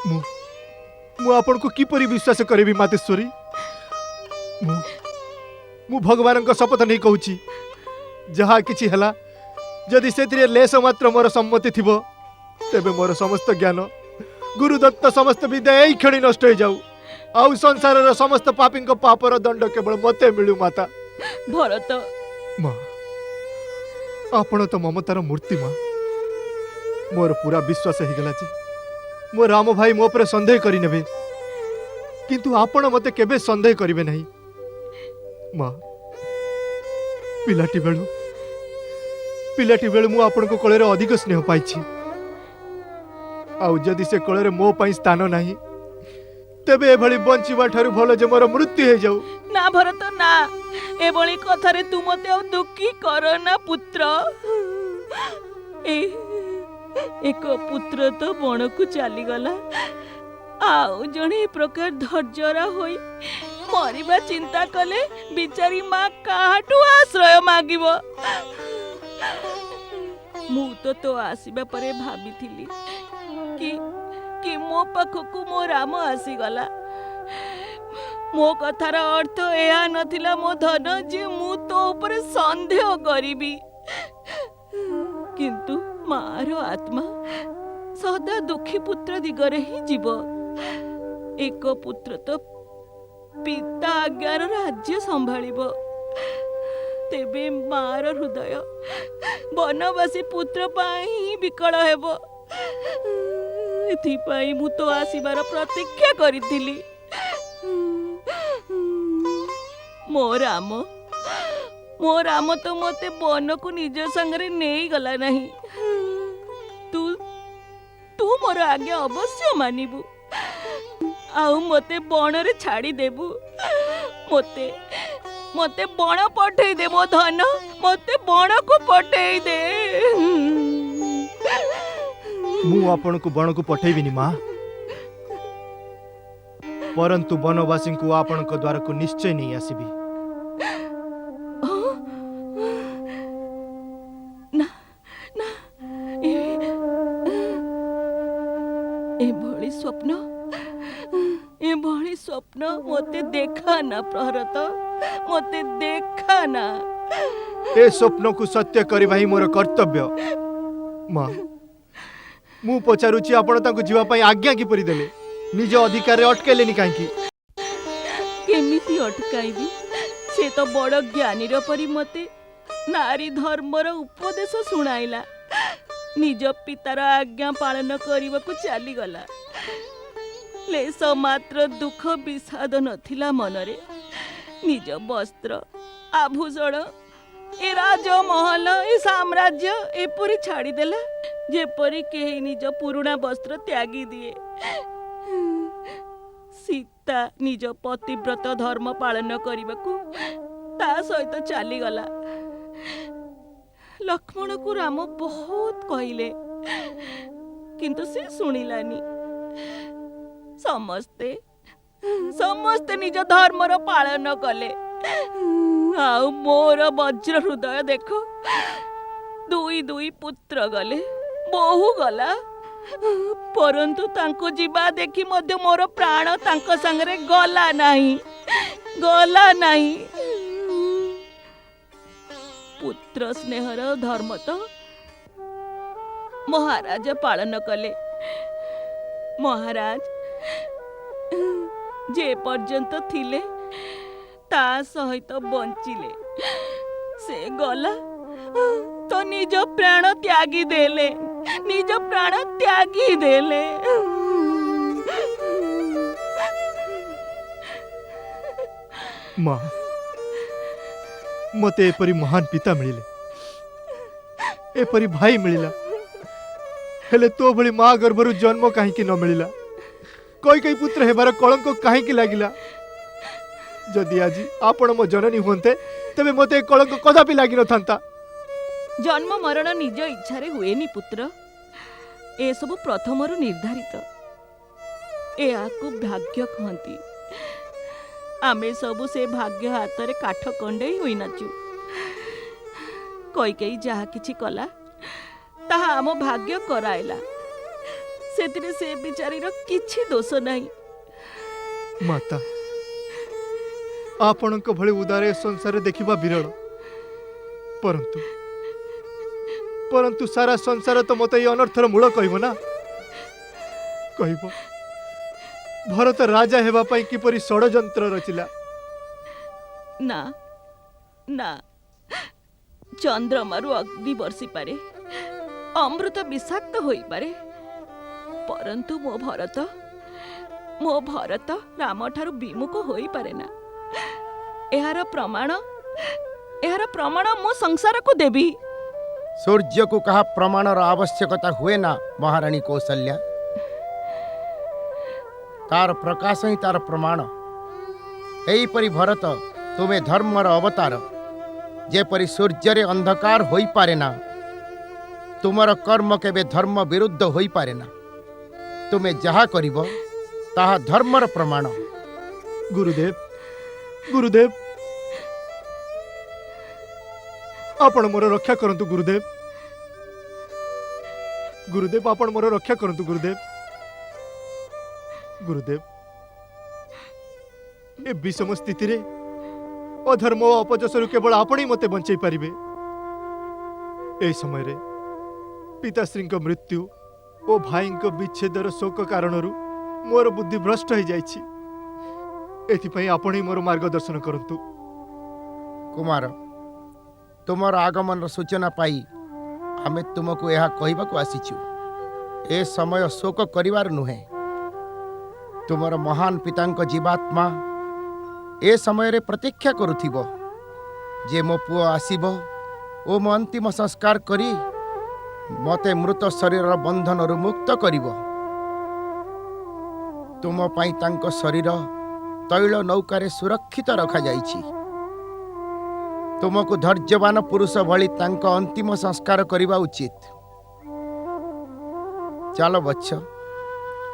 मु आपण को किपरि विश्वास करेबी मातेश्वरी मु भगवान का शपथ नहीं कहूची जहा किछि हैला जदि सेतिरे लेस मात्र मोर सम्मति थिबो तेबे मोर समस्त ज्ञान गुरुदत्त समस्त विद्या एई क्षणी नष्ट हो जाऊ आउ संसार समस्त पापी पापर दंड केवल मते मिलू माता भरत माँ आपण तो ममतार मूर्ति माँ मोर पूरा विश्वास हो गला जे मो राम भाई मो पर संदेह करि नेबे किंतु आपण मते केबे संदेह करिवे नहीं माँ पिलाटी बेलू मु आपण को कोଳରେ अधिक स्नेह पाइछि आउ जदि से कोଳରେ मो पई स्थान नाही तेबे एभली बंचिबा ठारू भलो जे मोर मृत्यु हे जाऊ ना भरत ना एभली कथारे तू मते आ दुखी कर ना पुत्र एक पुत्र तो बण को चली गला आउ जणे प्रकार धैर्यरा होई मरिबा चिंता कले बिचारी माँ काहाटू आश्रय मागिबो मु तो आसीबा परे भाबिथिली कि मो पाखकू मो राम आसीगला मो कथार अर्थ एहा नथिला मो धन जे मु तो ऊपर संदेह करिबी किंतु मार आत्मा सदा दुखी पुत्र दिगरे ही जीव एक पुत्र तो पिता आज्ञार राज्य संभाळिबो तेबे मार हृदय वनवासी पुत्र पाई ही विकल हेबो ଏଥିପାଇଁ ମୁଁ ତୋ ଆସିବାର ପ୍ରତୀକ୍ଷା କରିଥିଲି। ମୋ ରାମ ତ ମତେ ବନକୁ ନିଜ ସାଙ୍ଗରେ ନେଇଗଲା ନାହିଁ। ତୁ ତୁ ମୋର ଆଜ୍ଞା ଅବଶ୍ୟ ମାନିବୁ ଆଉ ମତେ ବଣରେ ଛାଡ଼ିଦେବୁ। ମତେ ବଣ ପଠେଇ ଦେ ମୋ ଧନ, ମତେ ବଣକୁ ପଠେଇ ଦେ। ମୁଁ ଆପଣଙ୍କୁ ବଣକୁ ପଠେଇବିନି ମା, ପରନ୍ତୁ ବନବାସୀଙ୍କୁ ଆପଣଙ୍କ ଦ୍ୱାରକୁ ନିଶ୍ଚୟ ନେଇ ଆସିବି। ନା ନା, ଏଭଳି ସ୍ୱପ୍ନ ମତେ ଦେଖା ନା ପ୍ରହରତ, ମତେ ଦେଖା ନା। ଏ ସ୍ୱପ୍ନକୁ ସତ୍ୟ କରିବା ହିଁ ମୋର କର୍ତ୍ତବ୍ୟ। ମା, ମୁଁ ପଚାରୁଛି ଆପଣ ତାଙ୍କୁ ଯିବା ପାଇଁ ଆଜ୍ଞା କିପରି ଦେଲେ? ନିଜ ଅଧିକାରରେ ଅଟକାଇଲେନି କାହିଁକି? କେମିତି ଅଟକାଇବି? ସେ ତ ବଡ଼ ଜ୍ଞାନୀର ପରି ମତେ ନାରୀ ଧର୍ମର ଉପଦେଶ ଶୁଣାଇଲା। ନିଜ ପିତାର ଆଜ୍ଞା ପାଳନ କରିବାକୁ ଚାଲିଗଲା। ଲେଶ ମାତ୍ର ଦୁଃଖ ବିଷାଦ ନଥିଲା ମନରେ। ନିଜ ବସ୍ତ୍ର ଆଭୂଷଣ, ଏ ରାଜମହଲ, ଏ ସାମ୍ରାଜ୍ୟ ଏପରି ଛାଡ଼ିଦେଲା ଯେପରି କେହି ନିଜ ପୁରୁଣା ବସ୍ତ୍ର ତ୍ୟାଗି ଦିଏ। ସୀତା ନିଜ ପତିବ୍ରତ ଧର୍ମ ପାଳନ କରିବାକୁ ତା ସହିତ ଚାଲିଗଲା। ଲକ୍ଷ୍ମଣକୁ ରାମ ବହୁତ କହିଲେ, କିନ୍ତୁ ସେ ଶୁଣିଲାନି। ସମସ୍ତେ ନିଜ ଧର୍ମର ପାଳନ କଲେ। ଆଉ ମୋର ବଜ୍ର ହୃଦୟ ଦେଖ, ଦୁଇ ପୁତ୍ର ଗଲେ, ବୋହୂ ଗଲା, ପରନ୍ତୁ ତାଙ୍କୁ ଯିବା ଦେଖି ମଧ୍ୟ ମୋର ପ୍ରାଣ ତାଙ୍କ ସାଙ୍ଗରେ ଗଲା ନାହିଁ। ପୁତ୍ର ସ୍ନେହର ଧର୍ମ ତ ମହାରାଜ ପାଳନ କଲେ। ମହାରାଜ ଯେ ପର୍ଯ୍ୟନ୍ତ ଥିଲେ ତା ସହିତ ବଞ୍ଚିଲେ। ସେ ଗଲା ତ ନିଜ ପ୍ରାଣ ତ୍ୟାଗି ଦେଲେ। ମା, ମତେ ଏପରି ମହାନ ପିତା ମିଳିଲେ, ଏପରି ଭାଇ ମିଳିଲା, ହେଲେ ତୋ ଭଳି ମା ଗର୍ଭରୁ ଜନ୍ମ କାହିଁକି ନ ମିଳିଲା? କୈକେୟୀ ପୁତ୍ର ହେବାର କଳଙ୍କ କାହିଁକି ଲାଗିଲା? ଯଦି ଆଜି ଆପଣ ମୋ ଜନନୀ ହୁଅନ୍ତେ, ତେବେ ମତେ ଏ କଳଙ୍କ କଦାପି ଲାଗିନଥାନ୍ତା। ଜନ୍ମ ମରଣ ନିଜ ଇଚ୍ଛାରେ ହୁଏନି ପୁତ୍ର, ଏସବୁ ପ୍ରଥମରୁ ନିର୍ଦ୍ଧାରିତ। ଏହାକୁ ଭାଗ୍ୟ କହନ୍ତି। ଆମେ ସବୁ ସେ ଭାଗ୍ୟ ହାତରେ କାଠ କଣ୍ଡେଇ ହୋଇନାଚୁ। କୈକେୟୀ ଯାହା କିଛି କଲା ତାହା ଆମ ଭାଗ୍ୟ କରାଇଲା। ସେଥିରେ ସେ ବିଚାରୀର କିଛି ଦୋଷ ନାହିଁ। ମାତା, ଆପଣଙ୍କ ଭଳି ଉଦାର ଏ ସଂସାରରେ ଦେଖିବା ବିରଳ। ପରନ୍ତୁ ସାରା ସଂସାର ତ ମତେ ଏଇ ଅନର୍ଥର ମୂଳ କହିବ ନା। କହିବ ଭରତ ରାଜା ହେବା ପାଇଁ କିପରି ଷଡ଼ଯନ୍ତ୍ର ରଚିଲା। ନା, ଚନ୍ଦ୍ରମାରୁ ଅଗ୍ନି ବର୍ଷିପାରେ, ଅମୃତ ବିଷାକ୍ତ ହୋଇପାରେ, ପରନ୍ତୁ ମୋ ଭରତ ରାମଠାରୁ ବିମୁଖ ହୋଇପାରେ ନା। ଏହାର ପ୍ରମାଣ ମୁଁ ସଂସାରକୁ ଦେବି। ସୂର୍ଯ୍ୟକୁ କାହା ପ୍ରମାଣର ଆବଶ୍ୟକତା ହୁଏ ନା ମହାରାଣୀ କୌଶଲ୍ୟା। ତାର ପ୍ରକାଶ ହିଁ ତାର ପ୍ରମାଣ। ଏହିପରି ଭରତ, ତୁମେ ଧର୍ମର ଅବତାର। ଯେପରି ସୂର୍ଯ୍ୟରେ ଅନ୍ଧକାର ହୋଇପାରେ ନା, ତୁମର କର୍ମ କେବେ ଧର୍ମ ବିରୁଦ୍ଧ ହୋଇପାରେ ନା। ତୁମେ ଯାହା କରିବ ତାହା ଧର୍ମର ପ୍ରମାଣ। ଗୁରୁଦେବ, ଆପଣ ମୋର ରକ୍ଷା କରନ୍ତୁ ଗୁରୁଦେବ। ଆପଣ ମୋର ରକ୍ଷା କରନ୍ତୁ ଗୁରୁଦେବ। ଏ ବିଷମ ସ୍ଥିତିରେ ଅଧର୍ମ ଓ ଅପଯଶରୁ କେବଳ ଆପଣ ହିଁ ମୋତେ ବଞ୍ଚାଇ ପାରିବେ। ଏହି ସମୟରେ ପିତାଶ୍ରୀଙ୍କ ମୃତ୍ୟୁ ଓ ଭାଇଙ୍କ ବିଚ୍ଛେଦର ଶୋକ କାରଣରୁ ମୋର ବୁଦ୍ଧି ଭ୍ରଷ୍ଟ ହୋଇଯାଇଛି। ଏଥିପାଇଁ ଆପଣ ହିଁ ମୋର ମାର୍ଗଦର୍ଶନ କରନ୍ତୁ। କୁମାର, ତୁମର ଆଗମନର ସୂଚନା ପାଇ ଆମେ ତୁମକୁ ଏହା କହିବାକୁ ଆସିଛୁ। ए समय शोक करिवार नुहे। तुमर महान पितांक जीवात्मा ए समय रे प्रतीक्षा करुथिबो जे मो पुओ आसीबो ओ मो अंतिम संस्कार करी मते मृत शरीर बंधन मुक्त करिबो। तुम पाई तांको शरीर तैल नौकारे सुरक्षित रखा जाइछि। तुमको धैर्यवान पुरुष भली तांको अंतिम संस्कार करिबा उचित। चलो बच्च,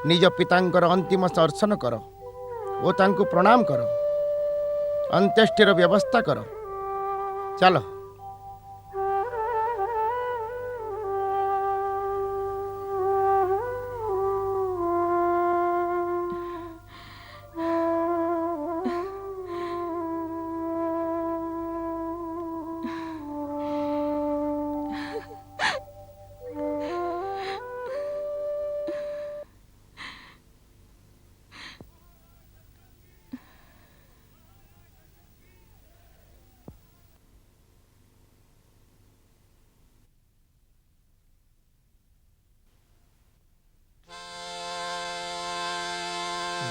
निज पितांकर अंतिम दर्शन कर ओ तांको प्रणाम कर, अंत्येष्टिर व्यवस्था कर। चलो।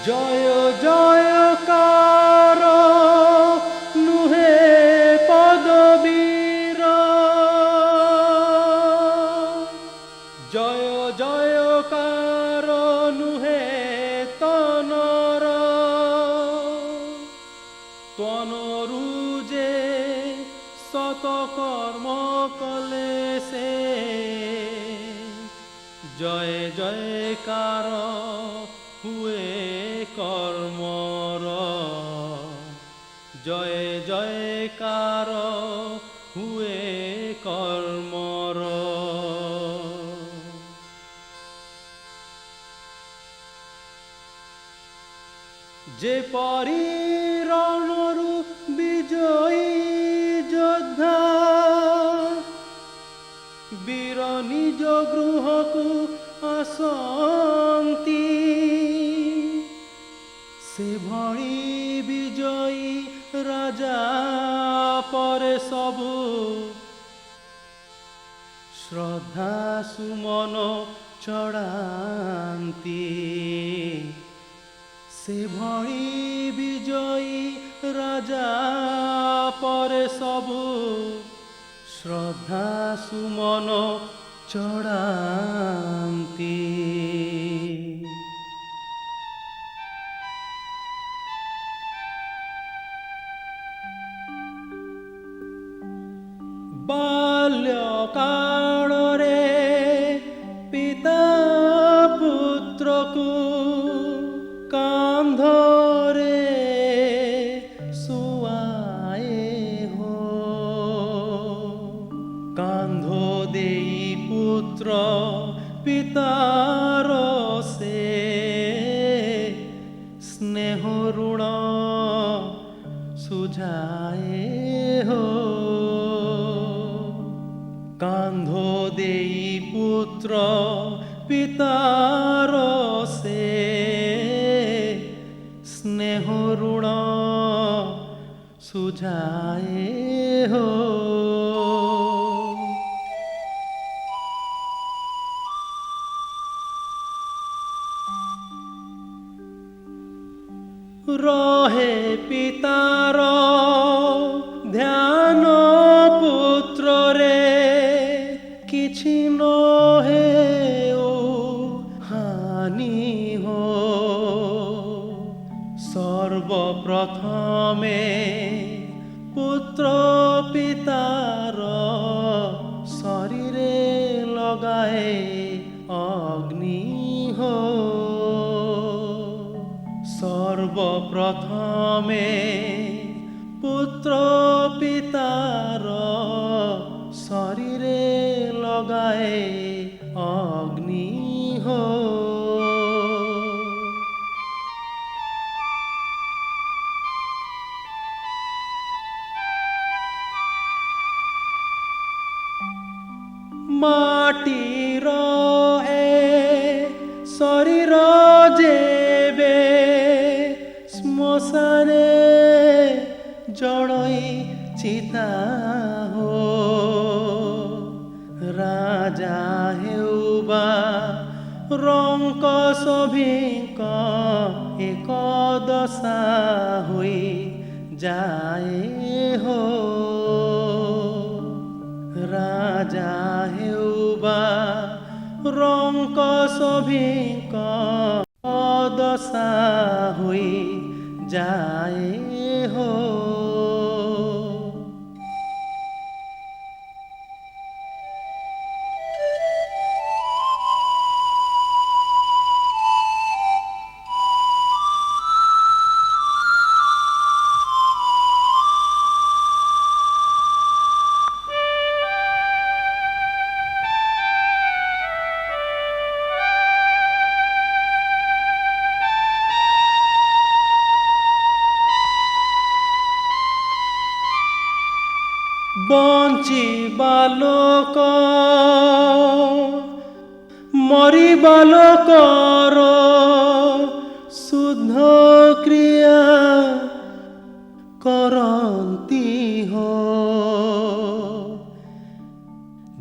জয় জয়কার নুহে পদবীর, জয় জয়কার নুহে তনর, তনরু যে শত কর্ম কলে সে, জয় জয়কার হুয়ে কর্মর, জয় জয়কার হুয়ে কর্মর। যে পরি রণরু বিজয়ী যোদ্ধা, বীর নিজ গৃহকু আসন্তি, से भणी विजयी राजा परे सबु श्रद्धा सुमन चढ़ाती। से भणी विजयी राजा परे सबु श्रद्धा सुमन चढ़ाती। बाल्यकाळे पिता पुत्रकु कांधरे सुआए हो, कांधो देई पुत्र पितार से स्नेह ऋण सुझाए हो। कांधो देई पुत्र पितार से स्नेह ऋण सुझाए हो। रहे पितार ध्यान पुत्र रे, किछि नहे ओ हानि हो। सर्वप्रथमे पुत्र पितार शरीरे लगाए अग्नि हो। सर्वप्रथमे पुत्र पितार शरीरे लगाए अग्नि हो। माटीर ए शरीर जेबे श्मशाने जड़ई चिता हो। राजा हेउबा रंक सभिंक एक दशा हुई जाए हो राजा हेउबा रंक सभिंक दशा हुई जाए हो। बंचिबा लोक मरिबा लोकर शुद्ध क्रिया करती हो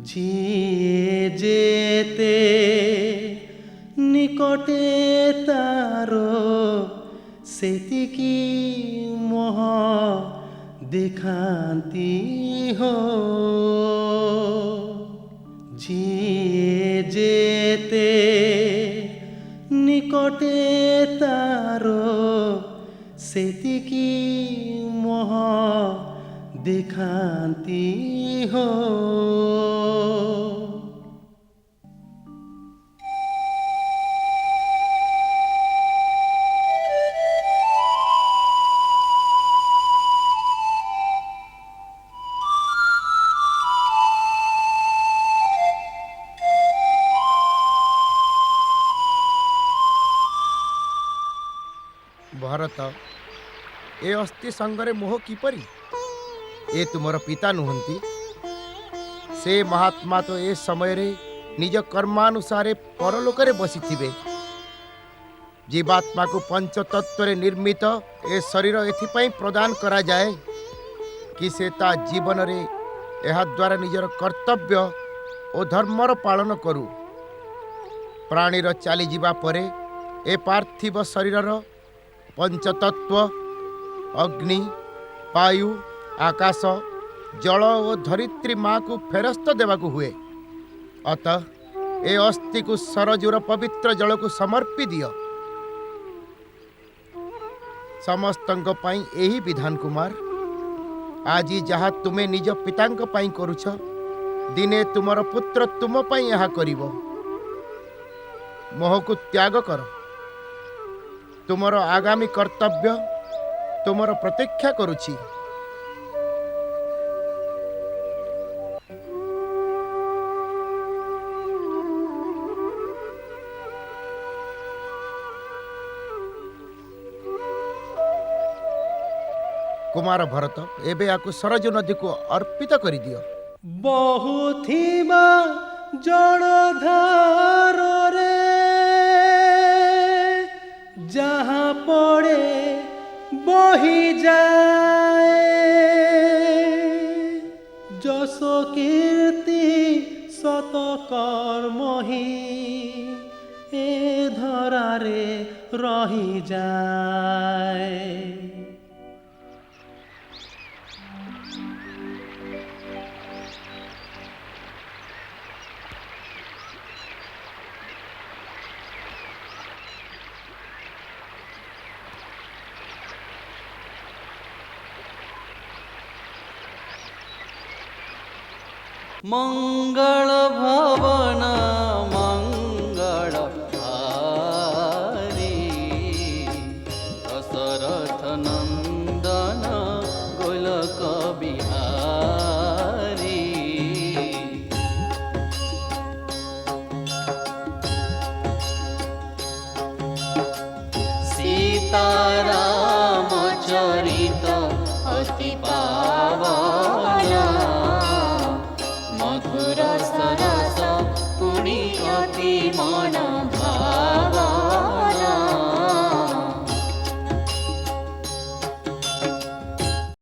जिए जेते निकटे तारो सेतिकी मोह दिखाती हो जिए जेते निकटे तारो सेतिकी मोह दिखाती हो। भरत ए अस्थि संगरे मोह किपरि ए तुमर पिता नुहंती से महात्मा तो ए समय रे निज कर्मानुसारे परलोकरे बसिथिबे जीवात्मा को पंच तत्व रे निर्मित ए शरीर एथिपाई प्रदान करा जाए कि से ता जीवन रे एहा द्वारा निजर कर्तव्य और धर्मर पालन करू प्राणीर चली जीवा परे ए पार्थिव शरीरर पंचतत्व अग्नि वायु आकाश जल और धरित्री माँ को फेरस्त देवाकू हुए अतः ए अस्थि को सरजूर पवित्र जल को समर्पी दियो समस्तंक पाई एही विधान कुमार आज जहाँ तुम्हें निज पितांक पाई करुछ दिने तुमर पुत्र तुम पाई यह करिवो मोह को त्याग कर तुमर आगामी कर्तव्य तुमर प्रतीक्षा करुछि कुमार भरत एबे आकु सरजू नदी को अर्पित करि दियो बहुथिबा जलधार रे जहाँ पड़े बही जाए जस कीर्ति सत कर्म ही ए धरारे रही जाए। मंगल भवन मंगल हारी दशरथ नंदन गोलक बिहारी सीताराम चरित अति पावन मधुर सरस पुण्य अति मन